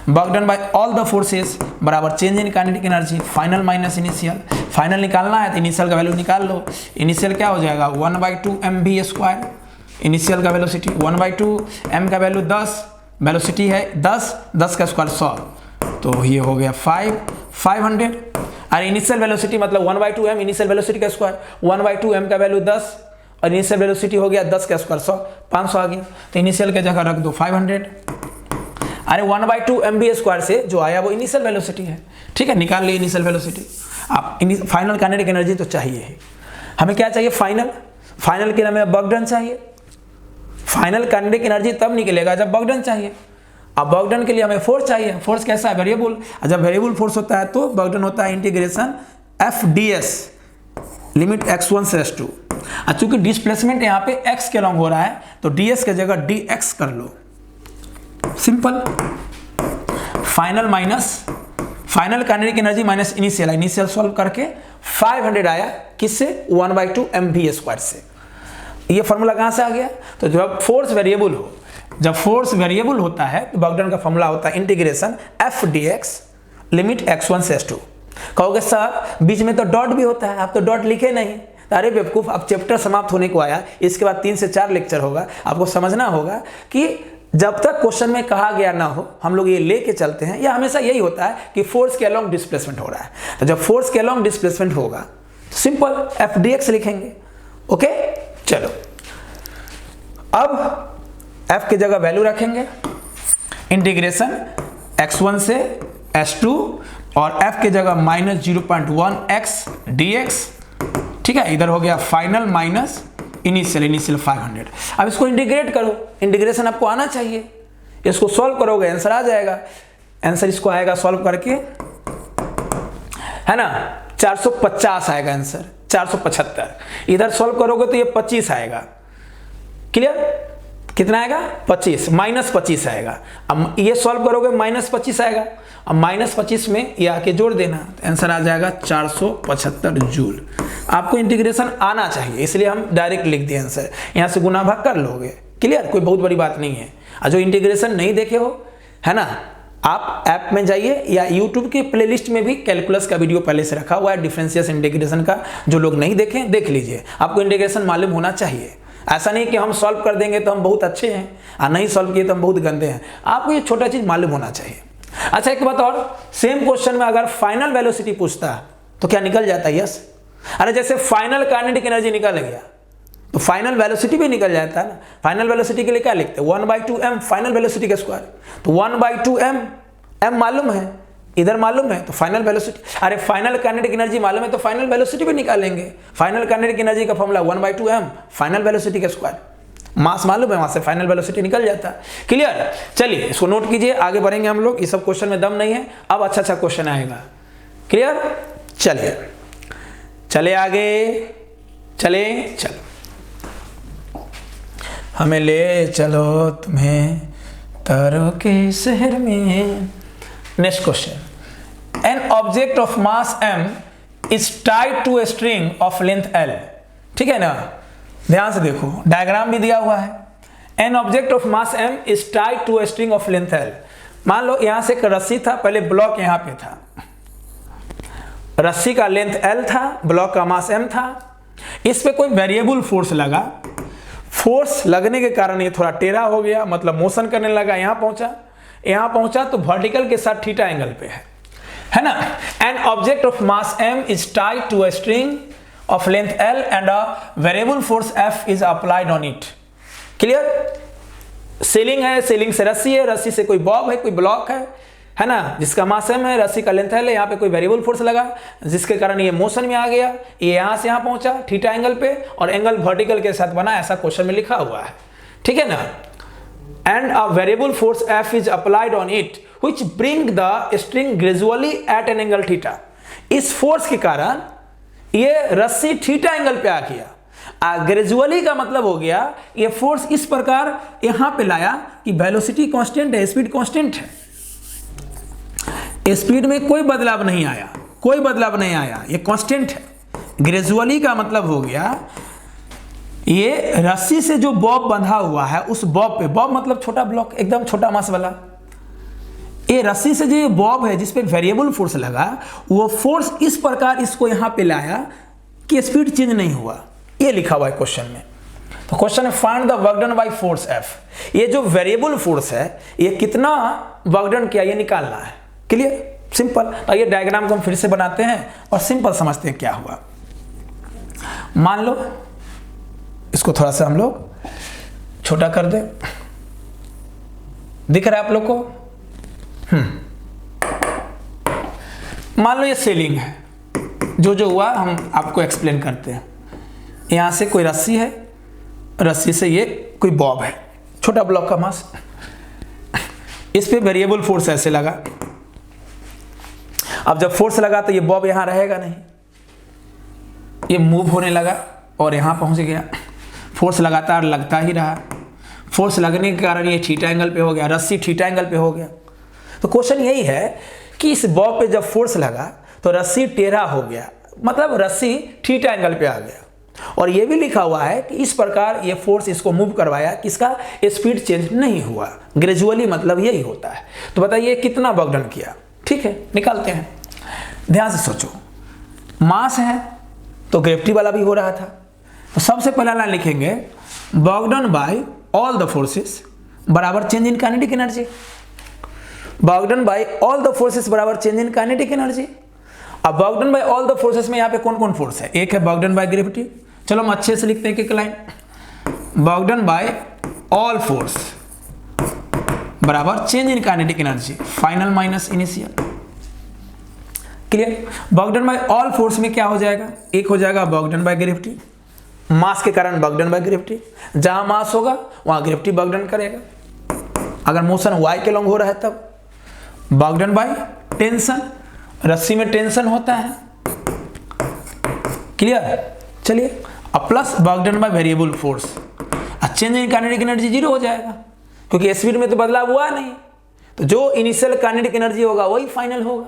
work done by all the forces बराबर change in kinetic energy, final minus initial. Final निकालना है तो इनिशियल का वैल्यू निकाल लो। इनिशियल क्या हो जाएगा? 1/2 mv²। इनिशियल का वेलोसिटी 1/2, m का वैल्यू 10, वेलोसिटी है 10, 10 का स्क्वायर 100, तो ये हो गया 500। अरे इनिशियल वेलोसिटी मतलब 1/2 m, इनिशियल वेलोसिटी का स्क्वायर 1/2 m का वैल्यू 10 और इनिशियल वेलोसिटी हो गया 10 का स्क्वायर 100, 500 आ गया। तो इनिशियल के जगह रख दो 500। अरे 1/2 mv² से जो आया वो इनिशियल वेलोसिटी है। ठीक है, निकाल लिए इनिशियल वेलोसिटी। आप फाइनल काइनेटिक एनर्जी तो चाहिए है, हमें क्या चाहिए? फाइनल। फाइनल के लिए हमें वर्क डन चाहिए। फाइनल काइनेटिक एनर्जी तब निकलेगा जब वर्क डन चाहिए। अब वर्क डन के लिए हमें फोर्स चाहिए। फोर्स कैसा है? वेरिएबल। जब वेरिएबल फोर्स होता है तो वर्क डन होता है इंटीग्रेशन f/ds लिमिट x1 से x2। चूंकि डिस्प्लेसमेंट यहाँ पे x के लॉन्ग हो रहा है तो ds के जगह dx कर लो, simple. Final minus final kinetic energy minus initial, initial solve करके 500 आया, किससे? 1/2 mv² से। ये फॉर्मूला कहाँ से आ गया? तो जब फोर्स वेरिएबल हो, जब फोर्स वेरिएबल होता है तो वर्क डन का फॉर्मूला होता है इंटीग्रेशन f/dx लिमिट x1 से x2। कहोगे सर बीच में तो डॉट भी होता है, आप तो डॉट लिखे नहीं। अरे बेवकूफ, अब चैप्टर समाप्त होने को आया, इसके बाद 3 से 4 लेक्चर होगा। आपको समझना होगा कि जब तक क्वेश्चन में कहा गया ना हो हम लोग ये लेके चलते हैं। या हमेशा यही होता है कि फोर्स के अलोंग डिस्प्लेसमेंट हो रहा है, तो जब फोर्स के अलोंग डिस्प्लेसमेंट होगा तो सिंपल f/dx लिखेंगे। ओके, चलो अब f की जगह वैल्यू रखेंगे इंटीग्रेशन x1 से s2 और f की जगह -0.1x dx। ठीक है, इधर हो गया फाइनल माइनस इनिशियल 500। अब इसको इंटीग्रेट करो, इंटीग्रेशन आपको आना चाहिए। इसको सॉल्व करोगे आंसर आ जाएगा। आंसर इसको आएगा सॉल्व करके, है ना, 450 आएगा आंसर, 475। इधर सॉल्व करोगे तो ये 25 आएगा। क्लियर? कितना आएगा? 25, -25 आएगा। अब ये सॉल्व करोगे -25 आएगा। अब -25 में ये आके जोड़ देना, तो आंसर आ जाएगा 475 जूल। आपको इंटीग्रेशन आना चाहिए, इसलिए हम डायरेक्ट लिख दिए आंसर। यहाँ से गुना भाग कर लोगे। क्लियर? कोई बहुत बड़ी बात नहीं है। और जो इंटीग्रेशन नहीं देखे हो, है ना, आप ऐप में जाइए या यूट्यूब के प्लेलिस्ट में भी कैलकुलस का वीडियो पहले से रखा हुआ है, डिफरेंशियल इंटीग्रेशन का। जो लोग नहीं देखें देख लीजिए। आपको इंटीग्रेशन मालूम होना चाहिए। ऐसा नहीं कि हम सॉल्व कर देंगे तो हम बहुत अच्छे हैं और नहीं सॉल्व किए तो हम बहुत गंदे हैं। आपको ये छोटा चीज मालूम होना चाहिए। अच्छा, एक बात और, सेम क्वेश्चन में अगर फाइनल वेलोसिटी पूछता है तो क्या निकल जाता है? यस। अरे जैसे फाइनल काइनेटिक एनर्जी निकल गया तो फाइनल वेलोसिटी भी निकल जाता है ना। फाइनल वेलोसिटी के लिए क्या लिखते हैं? 1/2 m फाइनल वेलोसिटी का स्क्वायर। तो 1/2 m मालूम है, इधर मालूम है, तो फाइनल वेलोसिटी। अरे फाइनल काइनेटिक एनर्जी मालूम है तो फाइनल वेलोसिटी भी निकालेंगे। फाइनल काइनेटिक एनर्जी का फॉर्मूला 1/2 m फाइनल वेलोसिटी का स्क्वायर। मास मालूम है, वहां से फाइनल वेलोसिटी निकल जाता है। क्लियर? चलिए इसको नोट कीजिए, आगे बढ़ेंगे हम लोग। ये सब क्वेश्चन में दम नहीं है, अब अच्छा क्वेश्चन आएगा। क्लियर? चलिए चले आगे, चलो हमें ले चलो तुम्हें तारों के शहर में। Next question, an object of mass m is tied to a string of length l। ठीक है ना, ध्यान से देखो, डायग्राम भी दिया हुआ है। An object of mass m is tied to a string of length l। मान लो यहां से एक रस्सी था, पहले ब्लॉक यहां पे था, रस्सी का लेंथ l था, ब्लॉक का मास m था। इस पे कोई वेरिएबल फोर्स लगा, फोर्स लगने के कारण ये थोड़ा टेढ़ा हो गया, मतलब मोशन करने लगा। यहां पहुंचा तो वर्टिकल के साथ थीटा एंगल पे है ना। An object of mass m is tied to a string of length l and a variable force F is applied on it. Clear? Ceiling है, सीलिंग से रस्सी है, रस्सी से कोई बॉब है, कोई ब्लॉक है, है ना, जिसका मास m है, रस्सी का लेंथ l है, यहाँ पे कोई वेरिएबल फोर्स लगा जिसके कारण ये मोशन में आ गया, ये यहाँ से यहाँ पहुंचा थीटा एंगल पे और एंगल वर्टिकल के साथ बना, ऐसा क्वेश्चन में लिखा हुआ है, ठीक है ना। And a variable force F is applied on it which bring the string gradually at an angle theta. इस फोर्स के कारण ये रस्सी थीटा एंगल पे आ गया। ग्रेजुअली का मतलब हो गया ये फोर्स इस प्रकार यहां पे लाया कि वेलोसिटी कांस्टेंट है, स्पीड कांस्टेंट है, स्पीड में कोई बदलाव नहीं आया, कोई बदलाव नहीं आया, ये कांस्टेंट है। ग्रेजुअली का मतलब हो गया ये रस्सी से जो बॉब बंधा हुआ है उस बॉब पे, बॉब मतलब छोटा ब्लॉक, एकदम छोटा मास वाला, ये रस्सी से जो ये बॉब है जिस पे वेरिएबल फोर्स लगा, वो फोर्स इस प्रकार इसको यहां पे लाया कि स्पीड चेंज नहीं हुआ। ये लिखा हुआ है क्वेश्चन में। तो क्वेश्चन है find the work done by force F। ये जो वेरिएबल फोर्स है ये कितना वर्क डन किया ये निकालना है। Clear, simple. तो ये डायग्राम को हम फिर से बनाते हैं और सिंपल समझते हैं क्या हुआ। मान लो इसको थोड़ा सा हम लोग छोटा कर दें, दिख रहा है आप लोग को? मान लो ये सेलिंग है, जो हुआ हम आपको एक्सप्लेन करते हैं। यहां से कोई रस्सी है, रस्सी से ये कोई बॉब है, छोटा ब्लॉक का मास, इस पे वेरिएबल फोर्स ऐसे लगा। अब जब फोर्स लगा तो ये बॉब यहां रहेगा नहीं, ये मूव होने लगा और यहां पहुंच गया। फोर्स लगातार लगता ही रहा, फोर्स लगने के कारण ये थीटा एंगल पे हो गया, रस्सी थीटा एंगल पे हो गया। तो क्वेश्चन यही है कि इस बॉब पे जब फोर्स लगा तो रस्सी टेढ़ा हो गया, मतलब रस्सी थीटा एंगल पे आ गया। और ये भी लिखा हुआ है कि इस प्रकार ये फोर्स इसको मूव करवाया कि इसका स्पीड चेंज नहीं हुआ। ग्रेजुअली मतलब यही होता है। तो बताइए कितना वर्क डन किया। ठीक है, निकालते हैं। ध्यान से सोचो, मास है तो ग्रेविटी वाला भी हो रहा था। तो सबसे पहला लाइन लिखेंगे work done by all the forces बराबर change in kinetic energy. Work done by all the forces बराबर चेंज इन काइनेटिक एनर्जी। अब work done by all the forces में यहाँ पे कौन कौन फोर्स है? एक है वर्क डन बाय ग्रेविटी। चलो हम अच्छे से लिखते हैं एक line, work done by all force बराबर change in kinetic energy final minus initial. Clear? Work done by all force में क्या हो जाएगा? एक हो जाएगा work done by gravity, mass के कारण वर्क डन बाय ग्रेविटी। जहां मास होगा वहां ग्रेविटी वर्क डन करेगा। अगर मोशन y के लॉन्ग हो रहा है तब वर्क डन बाय टेंशन, रस्सी में टेंशन होता है। क्लियर? चलिए, अब plus work done by variable force, change in kinetic energy zero हो जाएगा क्योंकि स्पीड में तो बदलाव हुआ नहीं। तो जो इनिशियल काइनेटिक एनर्जी होगा वही फाइनल होगा।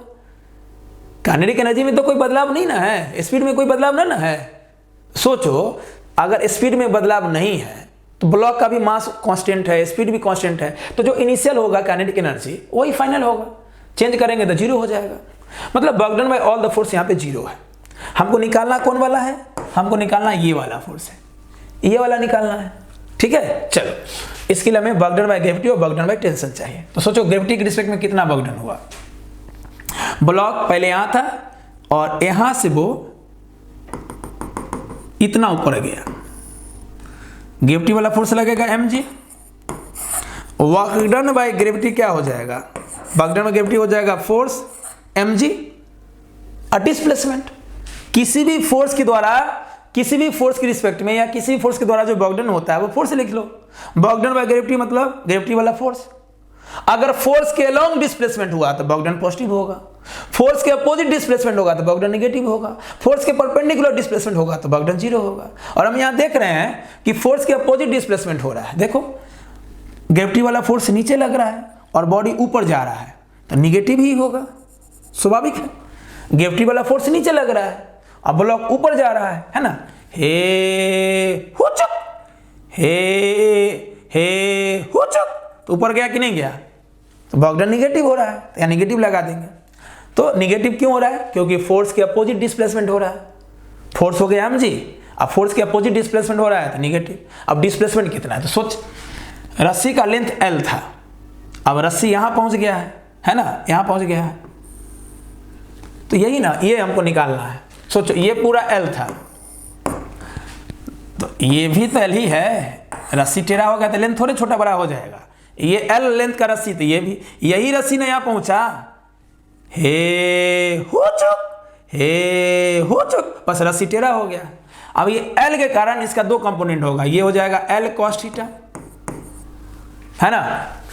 काइनेटिक एनर्जी में तो कोई बदलाव नहीं ना है, स्पीड में कोई बदलाव ना है। सोचो, अगर स्पीड में बदलाव नहीं है तो ब्लॉक का भी मास कांस्टेंट है, स्पीड भी कांस्टेंट है, तो जो इनिशियल होगा काइनेटिक एनर्जी वही फाइनल होगा। चेंज करेंगे तो जीरो हो जाएगा। मतलब work done by all the force यहाँ पे जीरो है। हमको निकालना कौन वाला है? हमको निकालना ये वाला फोर्स है, ये वाला निकालना है। ठीक है, चलो इसके लिए हमें वर्क डन बाय ग्रेविटी और वर्क डन बाय टेंशन चाहिए। तो सोचो ग्रेविटी के रिस्पेक्ट में कितना वर्क डन हुआ। ब्लॉक पहले यहां था और यहां से वो इतना ऊपर गया, ग्रेविटी वाला फोर्स लगेगा mg। Work done by gravity क्या हो जाएगा? वर्क डन बाय ग्रेविटी हो जाएगा फोर्स mg और डिस्प्लेसमेंट। किसी भी फोर्स के द्वारा, किसी भी फोर्स के रिस्पेक्ट में या किसी भी फोर्स के द्वारा जो वर्क डन होता है वो फोर्स लिख लो। वर्क डन बाय ग्रेविटी मतलब ग्रेविटी वाला फोर्स। अगर फोर्स के अलोंग डिस्प्लेसमेंट हुआ तो वर्क डन पॉजिटिव होगा, फोर्स के अपोजिट डिस्प्लेसमेंट होगा तो वर्क डन नेगेटिव होगा, फोर्स के परपेंडिकुलर डिस्प्लेसमेंट होगा तो वर्क डन जीरो होगा। और हम यहां देख रहे हैं कि फोर्स के अपोजिट डिस्प्लेसमेंट हो रहा है। देखो, ग्रेविटी वाला फोर्स नीचे लग रहा है और बॉडी ऊपर जा रहा है तो निगेटिव ही होगा, स्वाभाविक है। ग्रेविटी वाला फोर्स नीचे लग रहा है और ब्लॉक ऊपर जा रहा है ना। हे हुचक, हे हुचक, तो ऊपर गया कि नहीं गया? तो वर्क डन निगेटिव हो रहा है, या निगेटिव लगा देंगे। तो निगेटिव क्यों हो रहा है? क्योंकि फोर्स के अपोजिट डिस्प्लेसमेंट हो रहा है। फोर्स हो गया mg, अब फोर्स के अपोजिट डिस्प्लेसमेंट हो रहा है तो निगेटिव। अब डिस्प्लेसमेंट कितना है? तो सोच, रस्सी का लेंथ l था, अब रस्सी यहां पहुंच गया है ना, यहां पहुंच गया है। तो यही ना, ये हमको निकालना है। सोचो, ये पूरा l था तो ये भी तो l ही है। रस्सी टेढ़ा होगा तो लेंथ थोड़े छोटा बड़ा हो जाएगा, ये एल लेंथ का रस्सी, तो ये भी यही रस्सी ने यहां पहुंचा, हे हो चुक, बस रस्सी टेढ़ा हो गया। अब ये एल के कारण इसका दो कंपोनेंट होगा, ये हो जाएगा एल कॉस थीटा, है ना,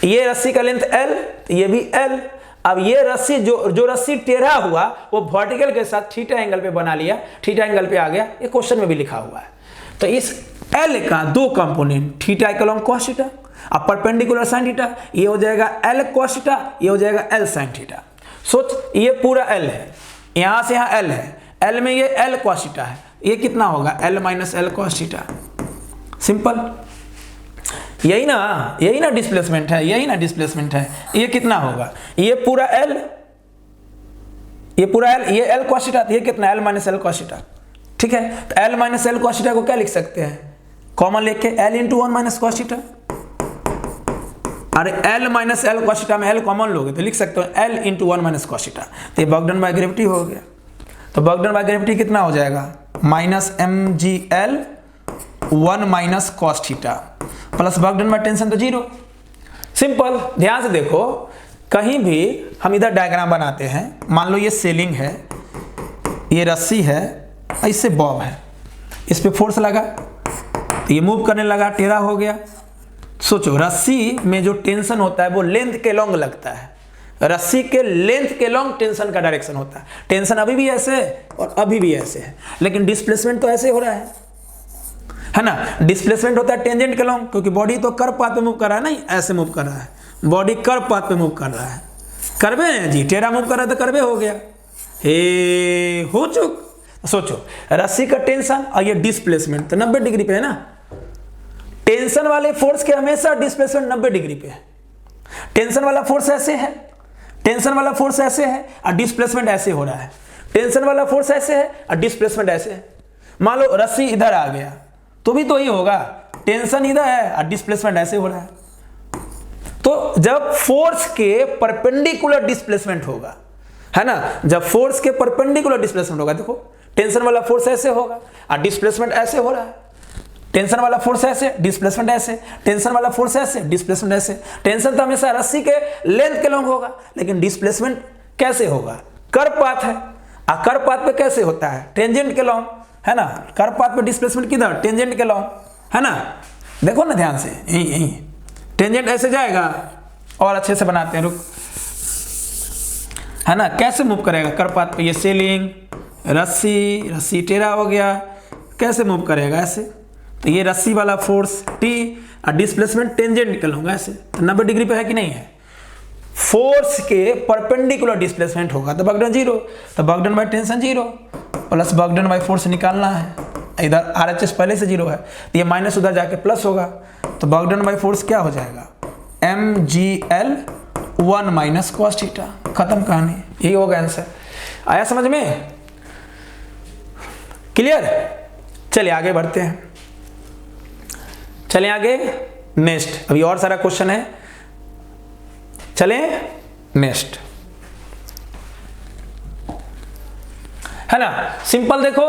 ये रस्सी का लेंथ एल, ये भी एल। अब ये रस्सी जो रस्सी टेढ़ा हुआ वो वर्टिकल के साथ थीटा एंगल पे बना लिया, थीटा एंगल पे आ गया, ये क्वेश्चन में भी लिखा हुआ है। तो इस एल का दो component, theta equal cos theta, अब परपेंडिकुलर साइन थीटा, ये हो जाएगा एल कॉस थीटा, ये हो जाएगा एल साइन थीटा। सोच, ये पूरा एल है, यहां से यहां एल है, एल में ये एल कॉस थीटा है, ये कितना होगा L minus L cos theta. Simple, यही ना डिस्प्लेसमेंट है, यही ना डिस्प्लेसमेंट है। ये कितना होगा, ये पूरा एल, ये एल कॉस थीटा, ये कितना L minus L cos theta, ठीक है। तो L minus L cos theta को क्या लिख सकते हैं, कॉमन लेके L into 1 minus cos theta. अरे L minus L cos theta में एल कॉमन लोगे तो लिख सकते हो L into 1 minus cos theta, तो ये वर्क डन बाय ग्रेविटी हो गया। तो वर्क डन बाय ग्रेविटी कितना हो जाएगा, minus M g l 1 minus cos theta plus work done by tension तो 0। सिंपल, ध्यान से देखो, कहीं भी हम इधर डायग्राम बनाते हैं, मान लो ये सेलिंग है, ये रस्सी है, इससे बॉब है, इस पे फोर्स लगा तो ये मूव करने लगा, टेढ़ा हो गया। सोचो, रस्सी में जो टेंशन होता है वो लेंथ के लॉन्ग लगता है, रस्सी के लेंथ के लॉन्ग टेंशन का डायरेक्शन होता है। टेंशन अभी भी ऐसे है और अभी भी ऐसे है, लेकिन डिस्प्लेसमेंट तो ऐसे हो रहा है ना। डिस्प्लेसमेंट होता है टेंजेंट के लॉन्ग, क्योंकि बॉडी तो कर्व पाथ पे मूव कर रहा है, नहीं ऐसे मूव कर रहा है, बॉडी कर्व पाथ पे मूव कर रहा है, कर्वे है जी, टेढ़ा मूव कर रहा है तो कर्वे हो गया, हे हो चुक। सोचो, रस्सी का टेंशन और ये डिस्प्लेसमेंट तो 90 डिग्री पे है ना, टेंशन वाले फोर्स के हमेशा डिस्प्लेसमेंट 90 डिग्री पे है। टेंशन वाला फोर्स ऐसे है, टेंशन वाला फोर्स ऐसे है और डिस्प्लेसमेंट ऐसे हो रहा है, टेंशन वाला फोर्स ऐसे है और डिस्प्लेसमेंट ऐसे है। मान लो रस्सी इधर आ गया तो भी तो ही होगा, टेंशन इधर है और डिस्प्लेसमेंट ऐसे हो रहा है। तो जब फोर्स के परपेंडिकुलर डिस्प्लेसमेंट होगा, है ना, जब फोर्स के परपेंडिकुलर डिस्प्लेसमेंट होगा, देखो टेंशन वाला फोर्स ऐसे होगा और डिस्प्लेसमेंट ऐसे हो रहा है, टेंशन वाला फोर्स ऐसे, डिस्प्लेसमेंट ऐसे, टेंशन वाला फोर्स ऐसे, डिस्प्लेसमेंट ऐसे। टेंशन तो हमेशा रस्सी के लेंथ के लॉन्ग होगा, लेकिन डिस्प्लेसमेंट कैसे होगा, कर्व पाथ है, और कर्व पाथ पे कैसे होता है, टेंजेंट के लॉन्ग, है ना। कर्व पाथ पे डिस्प्लेसमेंट किधर, टेंजेंट के लॉन्ग, है ना। देखो ना ध्यान से, यही टेंजेंट ऐसे जाएगा, और अच्छे से बनाते हैं, रुक, है ना, कैसे मूव करेगा कर्व पाथ पे, ये सेलिंग, रस्सी टेढ़ा हो गया, कैसे मूव करेगा ऐसे, तो ये रस्सी वाला फोर्स T और डिस्प्लेसमेंट टेंजेंट निकल होगा ऐसे, तो 90 डिग्री पे है कि नहीं है। फोर्स के परपेंडिकुलर डिस्प्लेसमेंट होगा तो वर्क डन 0, तो work done by tension 0 plus work done by force निकालना है, इधर RHS पहले से 0 है, तो ये माइनस उधर जाके प्लस होगा, तो वर्क डन बाय फोर्स क्या हो जाएगा, mgl 1 माइनस कॉस थीटा। खत्म कहानी, यही होगा आंसर। आया समझ में, क्लियर। चलिए आगे बढ़ते हैं, चलें आगे, नेक्स्ट, अभी और सारा क्वेश्चन है, चलें नेक्स्ट, है ना। सिंपल देखो,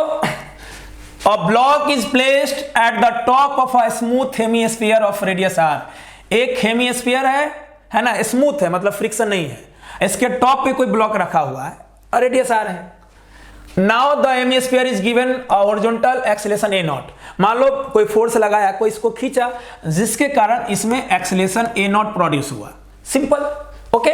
a block is placed at the top of a smooth hemisphere of radius r. एक हेमीस्फीयर है ना, स्मूथ है मतलब फ्रिक्शन नहीं है, इसके टॉप पे कोई ब्लॉक रखा हुआ है और रेडियस आर है। Now the hemisphere is given a horizontal acceleration a not. मान लो कोई फोर्स लगाया, कोई इसको खींचा, जिसके कारण इसमें एक्सेलरेशन ए नॉट प्रोड्यूस हुआ। Simple, okay.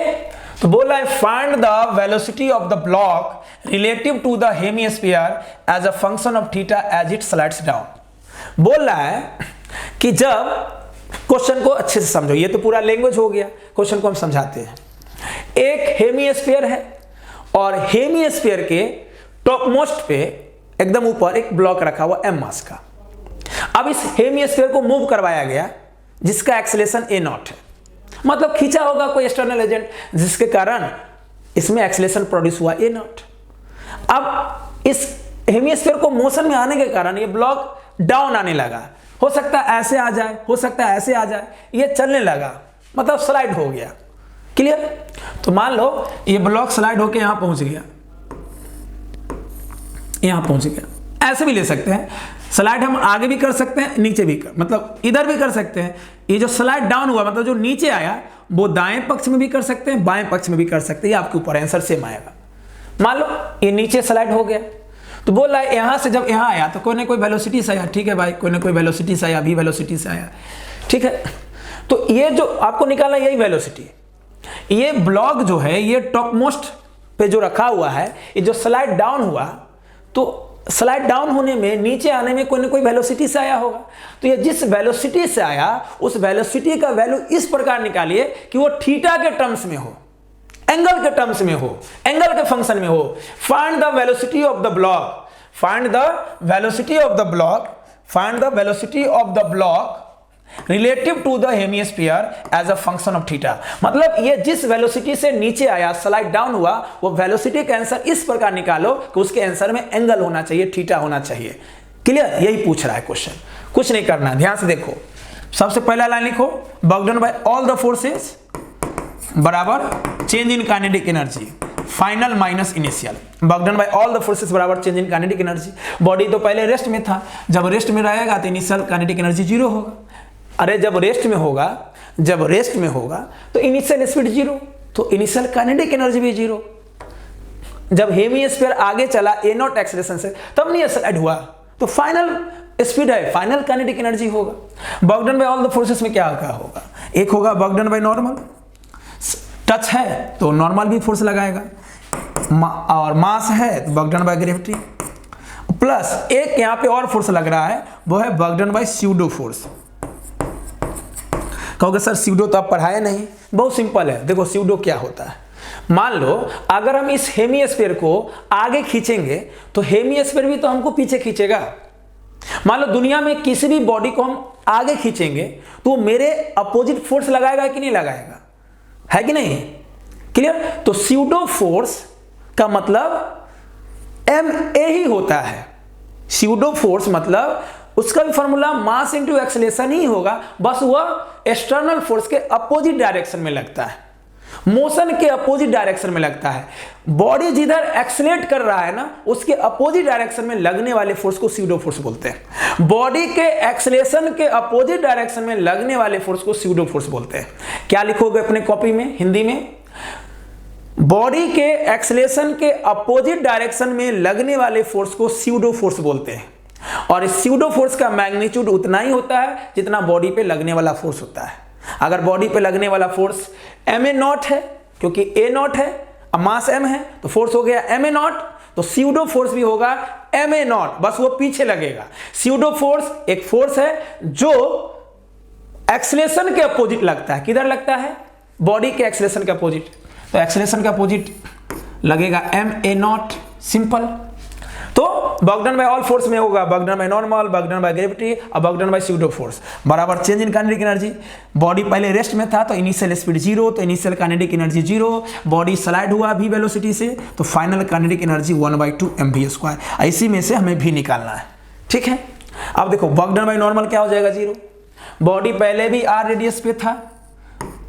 तो बोला है find the velocity of the block relative to the hemisphere as a function of theta as it slides down. बोल रहा है कि जब, क्वेश्चन को अच्छे से समझो, ये तो पूरा लैंग्वेज हो गया, क्वेश्चन को हम समझाते हैं। एक हेमीस्फीयर है और हेमीस्फीयर के टॉप मोस्ट पे एकदम ऊपर एक ब्लॉक रखा हुआ m मास का। अब इस हेमीस्फीयर को मूव करवाया गया जिसका एक्सेलरेशन a नॉट है, मतलब खींचा होगा कोई एक्सटर्नल एजेंट जिसके कारण इसमें एक्सेलरेशन प्रोड्यूस हुआ a नॉट। अब इस हेमीस्फीयर को मोशन में आने के कारण ये ब्लॉक डाउन आने लगा, हो सकता है ऐसे आ जाए, हो सकता है ऐसे आ जाए, ये चलने लगा, मतलब स्लाइड हो गया। क्लियर। तो मान लो ये ब्लॉक स्लाइड होकर यहां पहुंच गया, यहां पहुंच गया, ऐसे भी ले सकते हैं, स्लाइड हम आगे भी कर सकते हैं, नीचे भी मतलब इधर भी कर सकते हैं। ये जो स्लाइड डाउन हुआ मतलब जो नीचे आया वो दाएं पक्ष में भी कर सकते हैं, बाएं पक्ष में भी कर सकते हैं, ये आपके ऊपर आंसर सेम आएगा। मान लो ये नीचे स्लाइड हो गया तो बोल रहा है यहां से जब यहां आया तो कोई ना कोई वेलोसिटी से आया, ठीक है भाई, कोई ना कोई वेलोसिटी से आया, भी वेलोसिटी से आया, ठीक है। तो ये जो आपको निकालना यही वेलोसिटी, ये ब्लॉक जो है ये टॉप मोस्ट पे जो रखा हुआ है, ये जो स्लाइड डाउन हुआ तो स्लाइड डाउन होने में नीचे आने में कोई ना कोई वेलोसिटी से आया होगा। तो ये जिस वेलोसिटी से आया उस वेलोसिटी का वैल्यू इस प्रकार निकालिए कि वो थीटा के टर्म्स में हो, एंगल के टर्म्स में हो, एंगल के फंक्शन में हो। Find the velocity of the block, find the velocity of the block, find the velocity of the block relative to the hemisphere as a function of theta. मतलब ये जिस velocity से नीचे आया स्लाइड डाउन हुआ वो वेलोसिटी का answer इस प्रकार निकालो कि उसके आंसर में एंगल होना चाहिए, थीटा होना चाहिए। क्लियर, यही पूछ रहा है क्वेश्चन, कुछ नहीं करना, ध्यान से देखो। सबसे पहला लाइन लिखो, work done by all the forces बराबर change in kinetic energy final minus initial. Work done by all the forces बराबर change in kinetic energy. Body तो पहले रेस्ट में था, जब रेस्ट में रहेगा तो इनिशियल काइनेटिक एनर्जी जीरो होगा। अरे जब रेस्ट में होगा, जब रेस्ट में होगा तो इनिशियल स्पीड जीरो, तो इनिशियल काइनेटिक एनर्जी भी जीरो। जब हेमिस्फीयर आगे चला ए नॉट एक्सेलरेशन से तब नहीं स्लाइड हुआ, तो फाइनल स्पीड है, फाइनल काइनेटिक एनर्जी होगा। Work done by all the forces में क्या होगा, एक होगा work done by normal, touch है तो नॉर्मल भी फोर्स लगाएगा, और मास है तो work done by gravity, plus एक यहां पे और फोर्स लग रहा है वो है work done by pseudo force. कहोगे सर स्यूडो तो आप पढ़ाए नहीं, बहुत सिंपल है। देखो स्यूडो क्या होता है, मान लो अगर हम इस हेमिस्फीयर को आगे खींचेंगे तो हेमिस्फीयर भी तो हमको पीछे खींचेगा। मान लो दुनिया में किसी भी बॉडी को हम आगे खींचेंगे तो मेरे अपोजिट फोर्स लगाएगा कि नहीं लगाएगा, है कि नहीं? क्लियर। तो स्यूडो फोर्स का मतलब ma ही होता है। स्यूडो फोर्स मतलब उसका भी फॉर्मूला मास इंटू एक्सेलरेशन ही होगा, बस वह एक्सटर्नल फोर्स के अपोजिट डायरेक्शन में लगता है, मोशन के अपोजिट डायरेक्शन में लगता है। बॉडी जिधर एक्सेलरेट कर रहा है ना उसके अपोजिट डायरेक्शन में लगने वाले फोर्स को स्यूडो फोर्स बोलते हैं। बॉडी के एक्सेलरेशन के अपोजिट डायरेक्शन में लगने वाले फोर्स को स्यूडो फोर्स बोलते हैं। क्या लिखोगे अपने कॉपी में हिंदी में, बॉडी के एक्सेलरेशन के अपोजिट डायरेक्शन में लगने वाले फोर्स को स्यूडो फोर्स बोलते हैं। और इस स्यूडो फोर्स का मैग्नीट्यूड उतना ही होता है जितना बॉडी पे लगने वाला फोर्स होता है। अगर बॉडी पे लगने वाला फोर्स ma नॉट है, क्योंकि a नॉट है, अब मास m है तो फोर्स हो गया ma नॉट, तो स्यूडो फोर्स भी होगा ma नॉट, बस वो पीछे लगेगा। स्यूडो फोर्स एक फोर्स है जो एक्सेलरेशन के अपोजिट लगता है। किधर लगता है? बॉडी के एक्सेलरेशन के अपोजिट, तो एक्सेलरेशन के अपोजिट लगेगा ma नॉट, सिंपल। तो work done by all force में होगा work done by normal, work done by gravity और work done by pseudo force बराबर change in kinetic energy. Body पहले रेस्ट में था तो इनिशियल स्पीड जीरो, तो initial kinetic energy zero. Body slide हुआ भी वेलोसिटी से तो फाइनल काइनेटिक एनर्जी 1/2 mv²। इसी में से हमें भी निकालना है, ठीक है। अब देखो वर्क डन बाय नॉर्मल क्या हो जाएगा, जीरो। बॉडी पहले भी r रेडियस पे था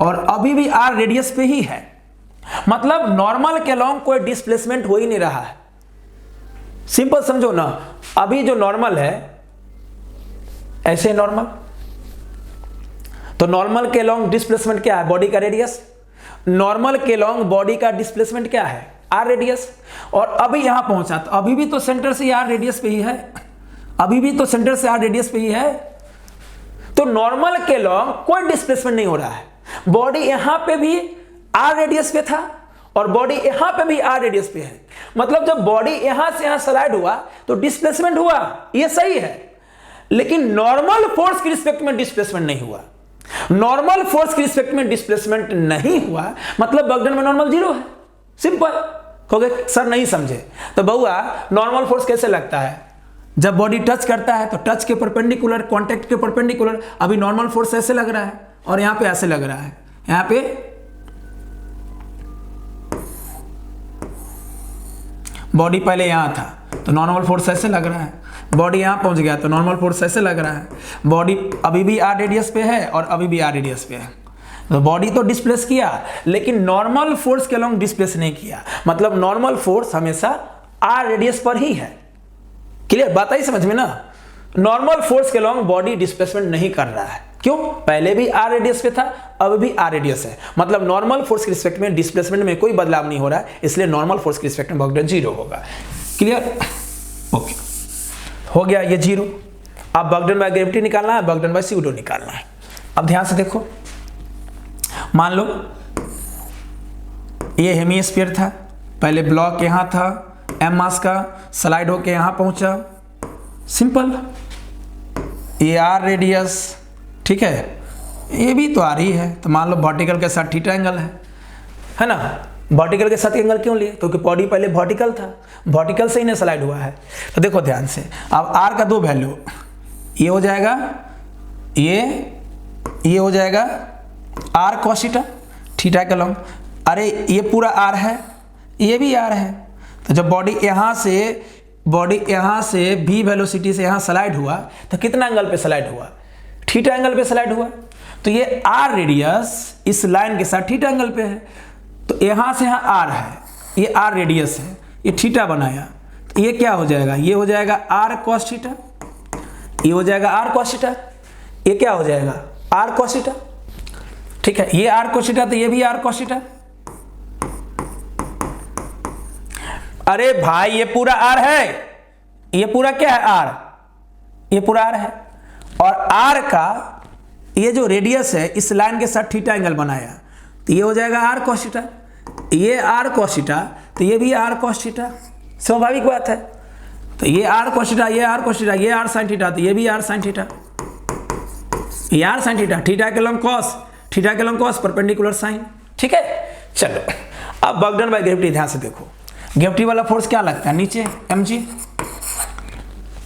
और अभी भी r रेडियस पे ही है, मतलब नॉर्मल के अलोंग कोई डिस्प्लेसमेंट हो ही नहीं रहा है। सिंपल समझो ना, अभी जो नॉर्मल है ऐसे नॉर्मल, तो नॉर्मल के लॉन्ग डिस्प्लेसमेंट क्या है, बॉडी का रेडियस। नॉर्मल के लॉन्ग बॉडी का डिस्प्लेसमेंट क्या है, आर रेडियस। और अभी यहां पहुंचा तो अभी भी तो सेंटर से आर रेडियस पे ही है, अभी भी तो सेंटर से आर रेडियस पे ही है। तो नॉर्मल के लॉन्ग कोई डिस्प्लेसमेंट नहीं हो रहा है। बॉडी यहां पे भी आर रेडियस पे था और बॉडी यहां पे भी आर रेडियस पे है, मतलब जब बॉडी यहां से यहां स्लाइड हुआ तो डिस्प्लेसमेंट हुआ, ये सही है। लेकिन नॉर्मल फोर्स के रिस्पेक्ट में डिस्प्लेसमेंट नहीं हुआ। नॉर्मल फोर्स के रिस्पेक्ट में डिस्प्लेसमेंट नहीं हुआ मतलब वर्क डन में नॉर्मल जीरो है, सिंपल। कहोगे सर नहीं समझे, तो बहुआ नॉर्मल फोर्स कैसे लगता है, जब बॉडी टच करता है तो टच के परपेंडिकुलर, कांटेक्ट के परपेंडिकुलर। अभी नॉर्मल फोर्स ऐसे लग रहा है और यहां पे ऐसे लग रहा है, यहां पे बॉडी पहले यहां था तो नॉर्मल फोर्स ऐसे लग रहा है, बॉडी यहां पहुंच गया तो नॉर्मल फोर्स ऐसे लग रहा है। बॉडी अभी भी आर रेडियस पे है और अभी भी आर रेडियस पे है, तो बॉडी तो डिस्प्लेस किया लेकिन नॉर्मल फोर्स के अलोंग डिस्प्लेस नहीं किया, मतलब नॉर्मल फोर्स हमेशा आर रेडियस पर ही है। क्लियर, बात आई समझ में ना। नॉर्मल फोर्स के लॉन्ग बॉडी डिस्प्लेसमेंट नहीं कर रहा है। क्यों? पहले भी आर रेडियस पे था, अब भी आर रेडियस है, मतलब नॉर्मल फोर्स के रिस्पेक्ट में डिस्प्लेसमेंट में कोई बदलाव नहीं हो रहा है, इसलिए नॉर्मल फोर्स के रिस्पेक्ट में वर्क डन 0 होगा। क्लियर? ओके, हो गया ये 0। अब वर्क डन बाय ग्रेविटी निकालना है, वर्क डन बाय सूडो निकालना है। अब ध्यान से देखो, मान लो ये हेमिस्फीयर था, पहले ब्लॉक यहां था, एम मास का, स्लाइड होके यहां पहुंचा, सिंपल। ये आर रेडियस, ठीक है, ये भी तो आ रही है, तो मान लो वर्टिकल के साथ थीटा एंगल है ना। वर्टिकल के साथ एंगल क्यों लिए? क्योंकि बॉडी पहले वर्टिकल था, वर्टिकल से ही ना स्लाइड हुआ है। तो देखो ध्यान से, अब आर का 2 वैल्यू, ये हो जाएगा, ये हो जाएगा आर कॉस थीटा, थीटा के लॉन्ग। अरे ये पूरा आर है, ये भी आर है, तो जब बॉडी यहाँ से v वेलोसिटी से यहाँ स्लाइड हुआ तो कितना एंगल पे स्लाइड हुआ? थीटा एंगल पे स्लाइड हुआ। तो ये आर रेडियस इस लाइन के साथ थीटा एंगल पे है, तो यहाँ से यहाँ आर है, ये आर रेडियस है, ये थीटा बनाया, तो ये क्या हो जाएगा? ये हो जाएगा आर कॉस थीटा, ये हो जाएगा आर कॉस थीटा, ये क्या हो जाएगा? R cos theta. ठीक है, ये आर कॉस थीटा, तो ये भी आर कॉस थीटा। अरे भाई ये पूरा आर है, ये पूरा क्या है? आर, ये पूरा आर है, और आर का ये जो रेडियस है इस लाइन के साथ थीटा एंगल बनाया, तो ये हो जाएगा आर कॉस थीटा, ये आर कॉस थीटा, तो ये भी आर कॉस थीटा, स्वाभाविक बात है। तो ये आर कॉस थीटा, ये आर कॉस थीटा, ये आर साइन थीटा, तो ये भी आर साइन थीटा, ये आर साइन थीटा, थीटा के लॉन्ग कॉस, थीटा के लॉन्ग कॉस, परपेंडिकुलर साइन। ठीक है, चलो अब वर्क डन बाय ग्रेविटी ध्यान से देखो, ग्रेविटी वाला फोर्स क्या लगता है? नीचे mg।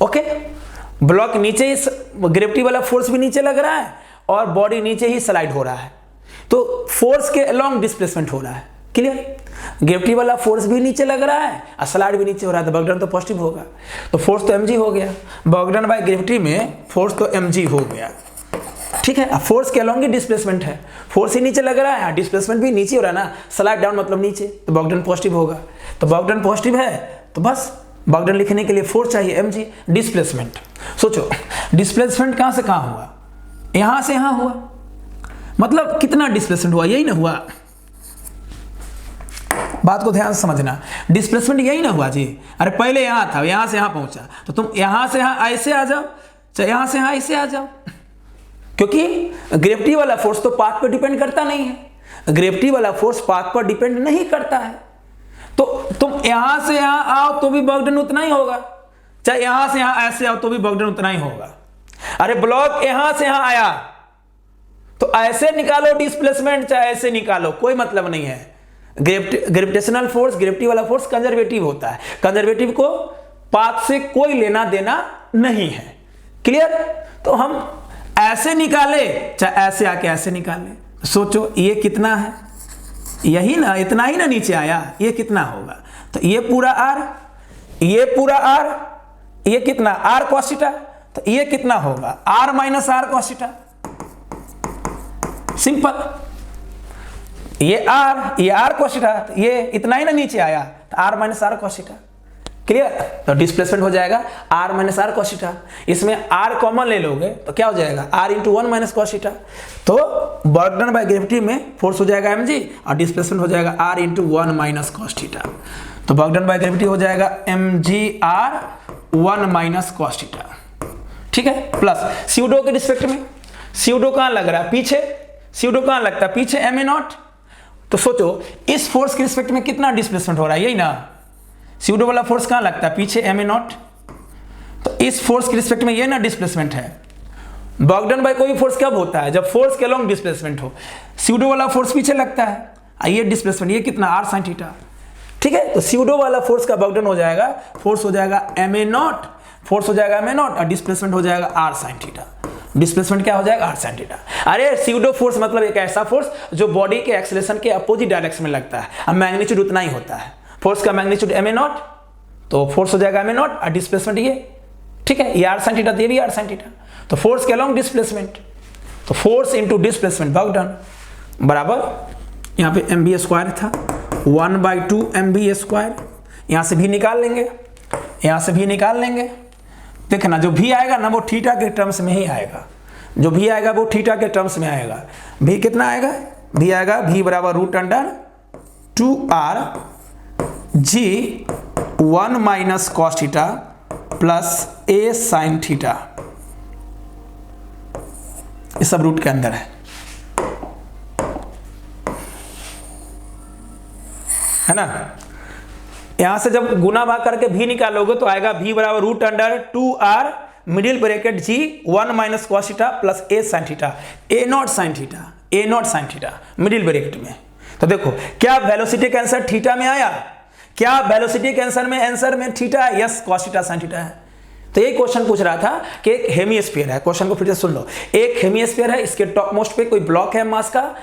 ओके, ब्लॉक नीचे ही, ग्रेविटी वाला फोर्स भी नीचे लग रहा है और बॉडी नीचे ही स्लाइड हो रहा है, तो फोर्स के अलोंग डिस्प्लेसमेंट हो रहा है। क्लियर? ग्रेविटी वाला फोर्स भी नीचे लग रहा है और स्लाइड भी नीचे हो रहा है, तो वर्क डन तो पॉजिटिव होगा, तो फोर्स तो mg हो गया। वर्क डन बाय ग्रेविटी में फोर्स तो mg हो गया। ठीक है, अब फोर्स के अलोंग ही डिस्प्लेसमेंट है, फोर्स ही नीचे लग रहा है, डिस्प्लेसमेंट भी नीचे हो रहा है ना, स्लाइड डाउन मतलब नीचे, तो वर्क डन पॉजिटिव होगा। तो वर्क डन पॉजिटिव है, तो बस वर्क डन लिखने के लिए फोर्स चाहिए mg। डिस्प्लेसमेंट, सोचो डिस्प्लेसमेंट कहां से कहां हुआ? यहां से यहां हुआ, मतलब कितना डिस्प्लेसमेंट हुआ? यही ना हुआ, बात को ध्यान से समझना, डिस्प्लेसमेंट यही ना हुआ जी। अरे पहले यहां था, यहां से यहां पहुंचा, तो तुम यहां से यहां ऐसे आ जाओ, चाहे यहां से यहां ऐसे आ जाओ, क्योंकि ग्रेविटी वाला फोर्स तो पाथ पर डिपेंड करता नहीं है, ग्रेविटी वाला फोर्स पाथ पर डिपेंड नहीं करता है, तो तुम यहां से यहां आओ तो भी वर्क डन उतना ही होगा, चाहे यहां से यहां ऐसे आओ तो भी वर्क डन उतना ही होगा। अरे ब्लॉक यहां से यहां आया तो ऐसे निकालो डिस्प्लेसमेंट, चाहे ऐसे निकालो, कोई मतलब नहीं है। ग्रेविटेशनल फोर्स, ग्रेविटी वाला फोर्स कंजर्वेटिव होता है, कंजर्वेटिव को पाथ से कोई लेना देना नहीं है। क्लियर? तो हम ऐसे निकाले चाहे ऐसे आके ऐसे निकाले, सोचो ये कितना है? यही ना, इतना ही ना नीचे आया, ये कितना होगा? तो ये पूरा आर, ये पूरा आर, ये कितना? आर कॉस थीटा, तो ये कितना होगा? R minus r cos theta, simple. ये आर कॉस थीटा, ये इतना ही ना नीचे आया, तो r minus r cos theta. Clear? तो डिस्प्लेसमेंट हो जाएगा r minus r cos theta, इसमें आर कॉमन ले लोगे तो क्या हो जाएगा? R into 1 minus cos theta. तो वर्क डन बाय ग्रेविटी में फोर्स हो जाएगा mg और डिस्प्लेसमेंट हो जाएगा r into 1 minus cos theta. तो वर्क डन बाय ग्रेविटी हो जाएगा mg r 1 minus cos theta. ठीक है, प्लस स्यूडो के रिस्पेक्ट में, स्यूडो कहां लग रहा है? पीछे। स्यूडो कहां लगता है? पीछे ma0। तो सोचो इस फोर्स के रिस्पेक्ट में कितना डिस्प्लेसमेंट हो रहा है? यही ना, स्यूडो वाला फोर्स कहां लगता है? पीछे ma0। तो इस फोर्स के रिस्पेक्ट में ये ना डिस्प्लेसमेंट है। वर्क डन बाय कोई फोर्स कब होता है? जब फोर्स के अलोंग डिस्प्लेसमेंट हो। स्यूडो वाला फोर्स पीछे लगता है, ये डिस्प्लेसमेंट, ये कितना? R sine theta. ठीक है, तो स्यूडो वाला फोर्स का वर्क डन हो जाएगा, फोर्स हो जाएगा ma0, फोर्स हो जाएगा ma0 और डिस्प्लेसमेंट हो जाएगा आर साइन थीटा। डिस्प्लेसमेंट क्या हो जाएगा? R sine theta. अरे स्यूडो फोर्स मतलब एक ऐसा फोर्स जो बॉडी के एक्सेलरेशन के अपोजिट डायरेक्शन में लगता है, अब मैग्नीट्यूड उतना ही होता है। फोर्स का मैग्नीट्यूड ma0, तो फोर्स हो जाएगा ma0 और डिस्प्लेसमेंट ये। ठीक है, ये आर साइन थीटा, ये भी आर साइन थीटा, तो फोर्स के अलोंग डिस्प्लेसमेंट, तो force into displacement work done बराबर, यहाँ पे mv स्क्वायर था 1/2 mv स्क्वायर, यहाँ से भी निकाल लेंगे, यहाँ से भी निकाल लेंगे, देखना जो भी आएगा ना वो थीटा के टर्म्स में ही आएगा, जो भी आएगा वो थीटा के टर्म्स में आएगा। भी कितना आएगा, भी आएगा v बराबर root under 2r g 1 minus cos theta plus a sine theta, ये सब रूट के अंदर है ना। यहां से जब गुना भाग करके भी निकालोगे तो आएगा v बराबर root under 2r middle bracket g 1 minus cos theta plus a sine theta, a naught sine theta, a naught sine theta middle bracket में। तो देखो क्या वेलोसिटी का आंसर थीटा में आया, क्या वेलोसिटी के आंसर में थीटा है, yes cos theta sine theta है। तो ये क्वेश्चन पूछ रहा था कि एक हेमिस्फीयर है, क्वेश्चन को फिर से सुन लो, एक हेमिस्फीयर है, इसके टॉप मोस्ट पे कोई ब्लॉक है मास का,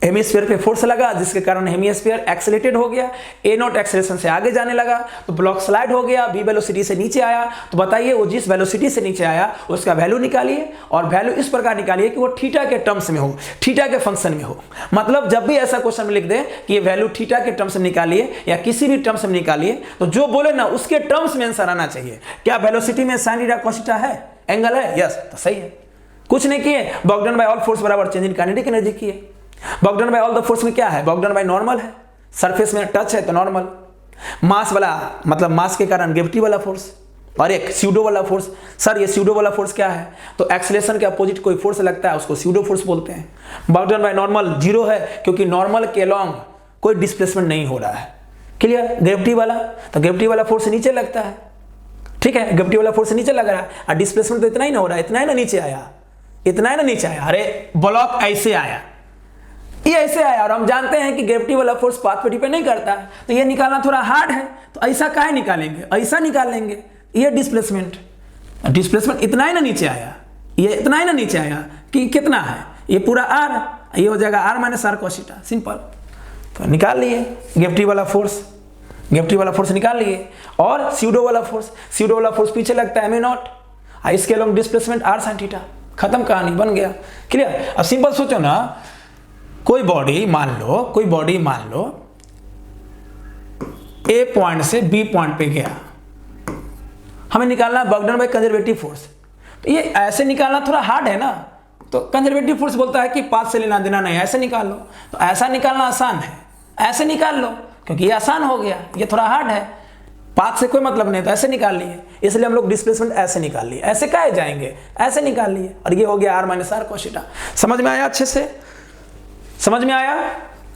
हेमिस्फीयर पे फोर्स लगा जिसके कारण हेमिस्फीयर एक्सेलेरेटेड हो गया, ए नॉट एक्सेलरेशन से आगे जाने लगा तो ब्लॉक स्लाइड हो गया, बी वेलोसिटी से नीचे आया। तो बताइए वो जिस वेलोसिटी से नीचे आया उसका वैल्यू निकालिए, और वैल्यू इस प्रकार निकालिए कि वो थीटा के टर्म्स में हो, थीटा के फंक्शन में हो। मतलब जब भी ऐसा क्वेश्चन में लिख दे कि ये वैल्यू थीटा के टर्म्स में निकालिए या किसी भी टर्म्स में निकालिए, तो जो बोले ना उसके टर्म्स में आंसर आना चाहिए। क्या वेलोसिटी में साइन थीटा कॉस थीटा है, एंगल है, यस तो सही है। कुछ नहीं किए, work done by all force बराबर चेंज इन काइनेटिक एनर्जी किए। Work done by all the force में क्या है, वर्क डन बाय नॉर्मल है, सरफेस में टच है तो नॉर्मल, मास वाला मतलब मास के कारण ग्रेविटी वाला फोर्स, और एक स्यूडो वाला फोर्स। सर ये स्यूडो वाला फोर्स क्या है, तो एक्सेलरेशन के अपोजिट कोई फोर्स लगता है उसको स्यूडो फोर्स बोलते हैं। Work done by normal zero है क्योंकि नॉर्मल के अलोंग कोई डिस्प्लेसमेंट नहीं हो रहा है, क्लियर। ग्रेविटी वाला, तो ग्रेविटी वाला फोर्स नीचे लगता है, ठीक है, ग्रेविटी वाला फोर्स नीचे लग रहा है और डिस्प्लेसमेंट तो इतना ही ना हो रहा है, इतना ही ना नीचे आया, इतना ही ना नीचे आया। अरे ब्लॉक ऐसे आया, ये ऐसे आया, और हम जानते हैं कि ग्रेविटी वाला फोर्स पाथ पे डिपेंड नहीं करता है, तो ये निकालना थोड़ा हार्ड है। तो ऐसा काहे निकालेंगे, ऐसा निकालेंगे। ये डिस्प्लेसमेंट इतना ही ना नीचे आया, ये इतना ही ना नीचे आया कि कितना है, ये पूरा r, ये हो जाएगा r minus r cos theta, simple. तो निकाल लिए ग्रेविटी वाला फोर्स निकाल लिए, और स्यूडो वाला फोर्स पीछे लगता है m नॉट, इसके along displacement r sine theta, खत्म कहानी, बन गया, क्लियर। अब सिंपल सोचो ना, कोई बॉडी मान लो ए पॉइंट से बी पॉइंट पे गया, हमें निकालना work done by conservative force. तो ये ऐसे निकालना थोड़ा हार्ड है ना, तो कंजर्वेटिव फोर्स बोलता है कि पाथ से लेना देना नहीं, ऐसे निकाल लो। तो ऐसा निकालना आसान है, ऐसे निकाल लो क्योंकि ये आसान हो गया, ये थोड़ा हार्ड है, पाथ से कोई मतलब नहीं, तो ऐसे निकाल लिए। इसलिए हम लोग डिस्प्लेसमेंट ऐसे निकाल लिए, ऐसे काहे जाएंगे, ऐसे निकाल लिए, और ये हो गया r minus r cos theta. समझ में आया, अच्छे से समझ में आया,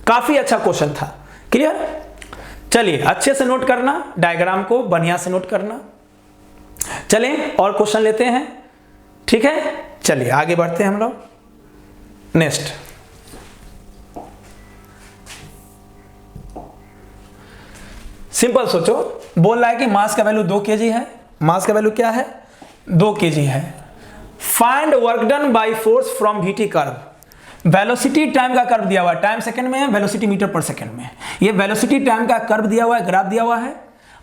काफी अच्छा क्वेश्चन था, क्लियर। चलिए अच्छे से नोट करना, डायग्राम को बढ़िया से नोट करना। चलें और क्वेश्चन लेते हैं, ठीक है। चलिए आगे बढ़ते हैं हम लोग। नेक्स्ट, सिंपल सोचो, बोल रहा है कि मास का वैल्यू 2 kg है, मास का वैल्यू क्या है, 2 kg है। Find work done by force from VT curve. Velocity time का कर्व दिया हुआ है, टाइम सेकंड में है, वेलोसिटी मीटर पर सेकंड में। ये वेलोसिटी टाइम का कर्व दिया हुआ है, ग्राफ दिया हुआ है,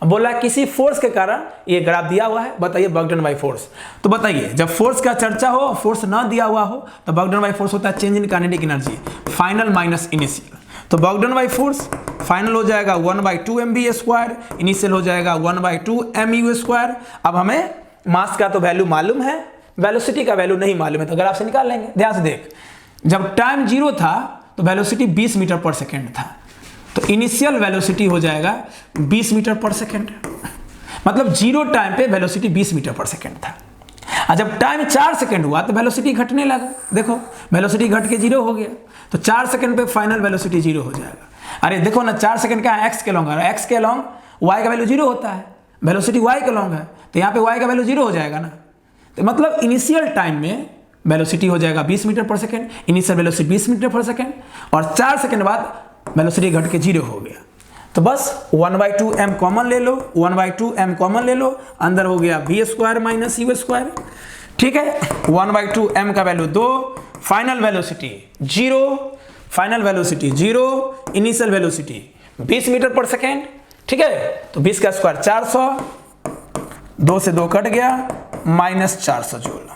बोला किसी फोर्स के कारण ये ग्राफ दिया हुआ है, बताइए वर्क डन बाय फोर्स। तो बताइए जब फोर्स का चर्चा हो, फोर्स ना दिया हुआ हो, तो वर्क डन बाय फोर्स होता है change in kinetic energy, final minus initial. तो work done by force final हो जाएगा 1/2 mv², इनिशियल हो जाएगा 1/2 mu²। अब हमें मास का तो वैल्यू मालूम है, वेलोसिटी का वैल्यू नहीं मालूम है, तो ग्राफ से निकाल लेंगे। ध्यान से देख, जब टाइम 0 था तो वेलोसिटी 20 मीटर पर सेकेंड था, तो इनिशियल वेलोसिटी हो जाएगा 20 मीटर पर सेकेंड, मतलब 0 टाइम पे वेलोसिटी 20 मीटर पर सेकेंड था। और जब टाइम 4 सेकेंड हुआ तो वेलोसिटी घटने लगा, देखो वेलोसिटी घट के 0 हो गया, तो 4 सेकेंड पे फाइनल वेलोसिटी 0 हो जाएगा। अरे देखो ना, 4 सेकेंड का एक्स के लॉन्ग है, एक्स के लॉन्ग वाई का वैल्यू 0 होता है, वेलोसिटी वाई के लॉन्ग है, तो यहाँ पे वाई का वैल्यू 0 हो जाएगा ना। तो मतलब इनिशियल टाइम में वेलोसिटी हो जाएगा 20 मीटर पर सेकेंड, इनिशियल वेलोसिटी 20 मीटर पर सेकेंड, और 4 सेकेंड बाद वेलोसिटी घट के 0 हो गया। तो बस 1/2 m कॉमन ले लो, 1/2 m कॉमन ले लो, अंदर हो गया v² माइनस u², ठीक है। 1/2 m का value 2, final velocity 0, initial velocity 20 meter पर सेकेंड, ठीक है। तो 20 का स्क्वायर 400, 2 से 2 कट गया, माइनस 400 जूल।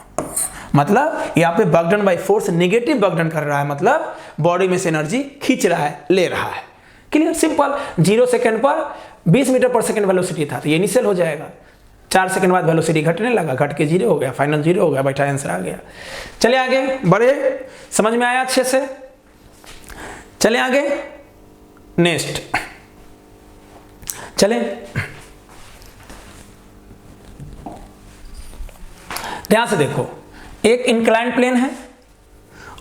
मतलब यहाँ पे work done by force negative work done कर रहा है, मतलब बॉडी में से एनर्जी खींच रहा है, ले रहा है, क्लियर, सिंपल। 0 सेकेंड पर 20 मीटर पर सेकेंड वेलोसिटी था, तो ये इनिशियल हो जाएगा, 4 सेकंड बाद वेलोसिटी घटने लगा, घट के 0 हो गया, फाइनल 0 हो गया, बैठा आंसर आ गया। चलिए आगे बढ़े, समझ में आया अच्छे से? चले आगे नेक्स्ट, चले ध्यान से देखो, एक इंक्लाइंड प्लेन है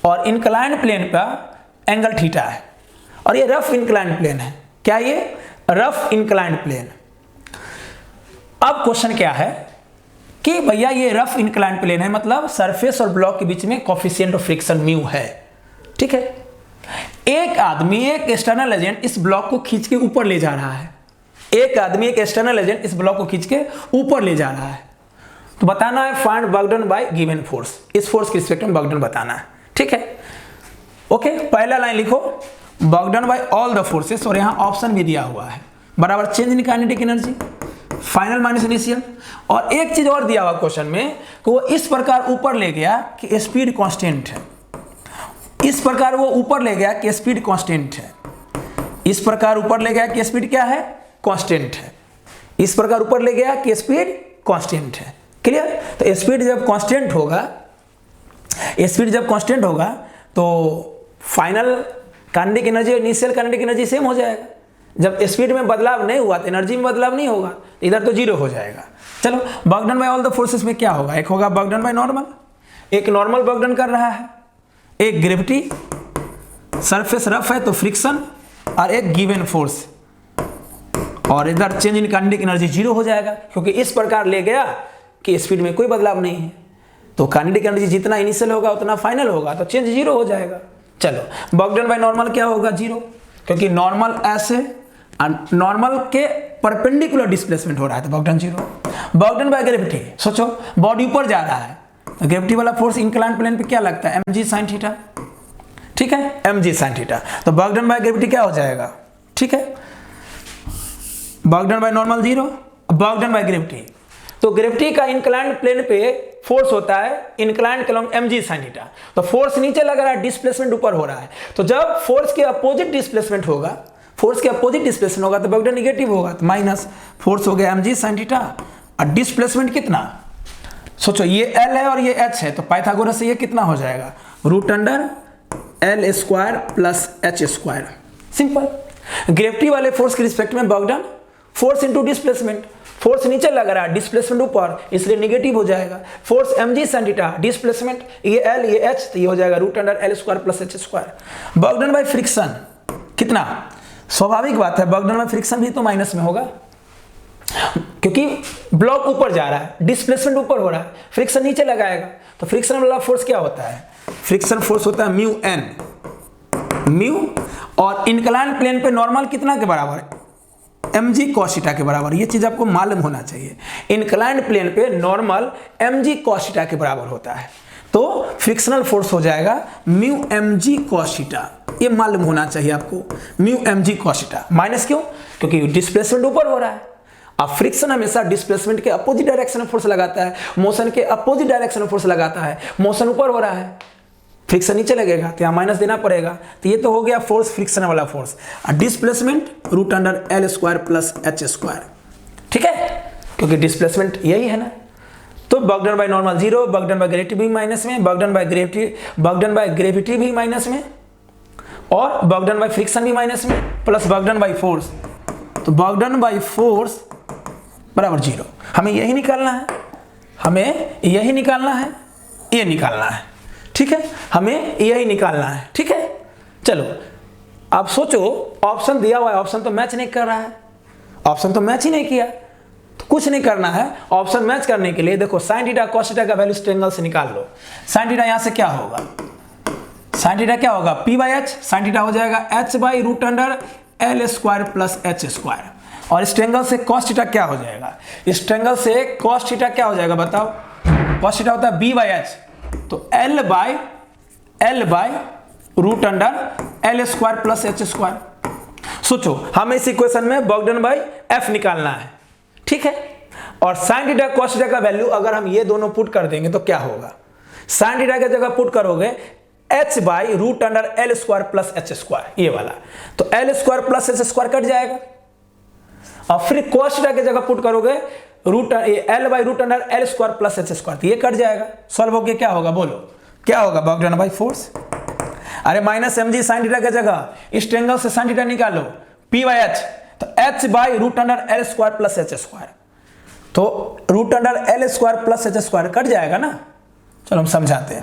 और इंक्लाइंड प्लेन का एंगल थीटा है और ये रफ इंक्लाइंड प्लेन है। क्या ये? Rough inclined plane. अब क्वेश्चन क्या है कि भैया ये रफ इंक्लाइंड प्लेन है, मतलब सरफेस और ब्लॉक के बीच में कोफिशिएंट ऑफ फ्रिक्शन म्यू है, ठीक है। एक आदमी, एक एक्सटर्नल एजेंट इस ब्लॉक को खींच के ऊपर ले जा रहा है, एक आदमी, एक एक्सटर्नल एजेंट इस ब्लॉक को खींच के ऊपर ले जा रहा है। तो बताना है find work done bye given force, इस फोर्स के रिस्पेक्ट में वर्क डन बताना है, ठीक है। ओके, पहला लाइन लिखो, work done by all the forces, और यहां ऑप्शन भी दिया हुआ है, बराबर change in kinetic energy final minus initial. और एक चीज और दिया हुआ क्वेश्चन में कि वो इस प्रकार ऊपर ले गया कि स्पीड कांस्टेंट है, इस प्रकार वो ऊपर ले गया कि स्पीड कांस्टेंट है, इस प्रकार ऊपर ले गया कि स्पीड क्या है? कांस्टेंट है, इस प्रकार ऊपर ले गया कि स्पीड कांस्टेंट है। क्लियर? तो स्पीड जब कांस्टेंट होगा, स्पीड जब कांस्टेंट होगा तो फाइनल काइनेटिक एनर्जी और इनिशियल काइनेटिक एनर्जी सेम हो जाएगा। जब स्पीड में बदलाव नहीं हुआ तो एनर्जी में बदलाव नहीं होगा, इधर तो 0 हो जाएगा। चलो, work done by all the forces में क्या होगा? एक होगा वर्क डन बाय नॉर्मल, एक नॉर्मल वर्क डन कर रहा है, एक ग्रेविटी, सरफेस रफ है तो फ्रिक्शन, और एक गिवन फोर्स, और इधर चेंज इन काइनेटिक एनर्जी 0 हो जाएगा क्योंकि इस प्रकार ले गया कि स्पीड में कोई बदलाव नहीं है। तो काइनेटिक एनर्जी जितना इनिशियल होगा उतना फाइनल होगा, तो चेंज 0 हो जाएगा। चलो, वर्क डन बाय नॉर्मल क्या होगा? 0, क्योंकि नॉर्मल ऐसे नॉर्मल के परपेंडिकुलर डिस्प्लेसमेंट हो रहा है तो work done 0। Work done by gravity, सोचो बॉडी ऊपर जा रहा है तो ग्रेविटी वाला फोर्स इंक्लाइंड प्लेन पे क्या लगता है? mg sin थीटा, ठीक है, mg sin थीटा। तो वर्क डन बाय ग्रेविटी क्या हो जाएगा? ठीक है, work done by normal 0, work done by gravity. तो ग्रेविटी का इंक्लाइंड प्लेन पे फोर्स होता है inclined along mg sin theta, तो फोर्स नीचे लग रहा है, डिस्प्लेसमेंट ऊपर हो रहा है। तो जब फोर्स के अपोजिट डिस्प्लेसमेंट होगा, फोर्स के अपोजिट डिस्प्लेसमेंट होगा तो वर्क डन निगेटिव होगा, तो माइनस फोर्स हो गया mg sin थीटा, और डिस्प्लेसमेंट कितना? सोचो ये L है और ये H है, तो पाइथागोरस से ये कितना हो जाएगा? Root under L square plus H square. Simple. Gravity वाले फोर्स के रिस्पेक्ट में work done, force into displacement, force नीचे लग रहा है, डिस्प्लेसमेंट ऊपर, इसलिए निगेटिव हो जाएगा। Force mg sin theta, displacement ये L ये H, तो ये हो जाएगा root under L square plus H square. Work done by friction कितना? स्वाभाविक बात है, वर्क डन बाय फ्रिक्शन भी तो माइनस में होगा क्योंकि ब्लॉक ऊपर जा रहा है, डिस्प्लेसमेंट ऊपर हो रहा है, फ्रिक्शन नीचे लगाएगा। तो फ्रिक्शन वाला फोर्स क्या होता है? फ्रिक्शन फोर्स होता है म्यू एन, म्यू, और इंक्लाइंड प्लेन पे नॉर्मल कितना के बराबर है? mg cos थीटा के बराबर। ये चीज आपको मालूम होना चाहिए, इंक्लाइंड प्लेन पे नॉर्मल mg cos थीटा के बराबर होता है, तो फ्रिक्शनल फोर्स हो जाएगा म्यू mg cos थीटा। ये मालूम होना चाहिए आपको, mu mg cos theta. Minus क्यों? क्योंकि डिस्प्लेसमेंट ऊपर हो रहा है। अब फ्रिक्शन हमेशा डिस्प्लेसमेंट के अपोजिट डायरेक्शन में फोर्स लगाता है, मोशन के अपोजिट डायरेक्शन में फोर्स लगाता है। मोशन ऊपर हो रहा है, फ्रिक्शन नीचे लगेगा तो यहाँ माइनस देना पड़ेगा। तो ये तो हो गया फोर्स, फ्रिक्शन वाला फोर्स। और displacement root under L square plus H square, ठीक है, क्योंकि डिस्प्लेसमेंट यही है ना। तो work done by normal 0, work done by gravity भी माइनस में, वर्क डन बाय ग्रेविटी भी माइनस में, और वर्क डन बाय फ्रिक्शन भी माइनस में, plus work done by force. तो वर्क डन बाय फोर्स बराबर 0। हमें यही निकालना है, हमें यही निकालना है, ये निकालना है, ठीक है, हमें यही निकालना है, ठीक है। चलो अब सोचो, ऑप्शन दिया हुआ है, ऑप्शन तो मैच नहीं कर रहा है, ऑप्शन तो मैच ही नहीं किया, तो कुछ नहीं करना है। ऑप्शन मैच करने के लिए देखो sin थीटा cos थीटा का वैल्यू ट्रायंगल से निकाल लो। sin थीटा यहां से क्या होगा? sin थीटा क्या होगा? p by h, sin theta हो जाएगा h by root under L square plus H square. और इस ट्रायंगल से cos थीटा क्या हो जाएगा? इस ट्रायंगल से cos थीटा क्या हो जाएगा बताओ? cos थीटा होता है b बाई एच, तो L by root under L square plus H square. सोचो हमें इस इक्वेशन में वर्क डन बाई F निकालना है, ठीक है। और sin थीटा cos थीटा का वैल्यू अगर हम ये दोनों पुट कर देंगे तो क्या होगा? sin थीटा की जगह पुट करोगे h by root under L square plus H square, ये वाला, तो L square plus H square cut जाएगा। और फिर cos थीटा की जगह पुट करोगे L by root under L square plus H square, तो ये कट जाएगा। सॉल्व होके क्या होगा, बोलो क्या होगा, वर्क डन बाई फोर्स। अरे minus M G sine theta की जगह इस ट्रायंगल से साइन थीटा निकालो, पी बाई एच, तो H by root under L square plus H square, तो root under L square plus H square cut जाएगा ना। चलो हम समझाते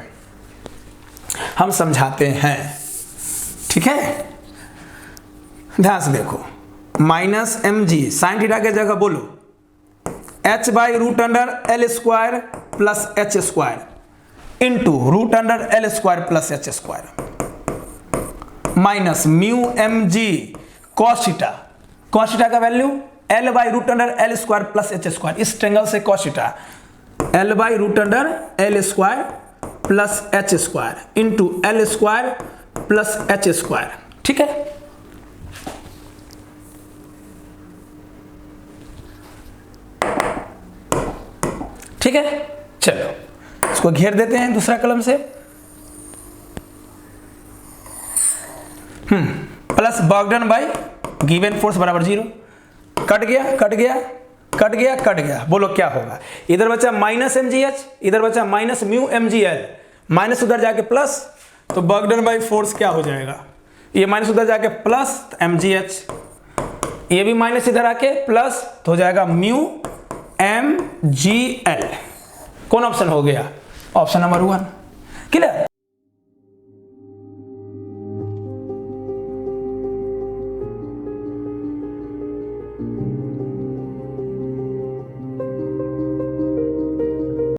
हैं, ठीक है, ध्यान से देखो। Minus M G sine theta की जगह बोलो H by root under L square plus H square into root under L square plus H square minus mu M G cos theta का value L by root under L square plus H square, इस triangle से cos theta L by root under L square plus H square into L square plus H square, ठीक है। ठीक है, चलो इसको घेर देते हैं दूसरा कलम से, plus work done by given force बराबर 0। कट गया, बोलो क्या होगा, इधर बचा माइनस एम जी एच, इधर बचा minus mu M g l, minus उधर जाके प्लस, तो वर्क डन बाई फोर्स क्या हो जाएगा, ये माइनस उधर जाके प्लस तो एम जी एच, ये भी माइनस इधर आके प्लस तो हो जाएगा म्यू एम जी एल। कौन ऑप्शन हो गया, ऑप्शन नंबर 1, क्लियर।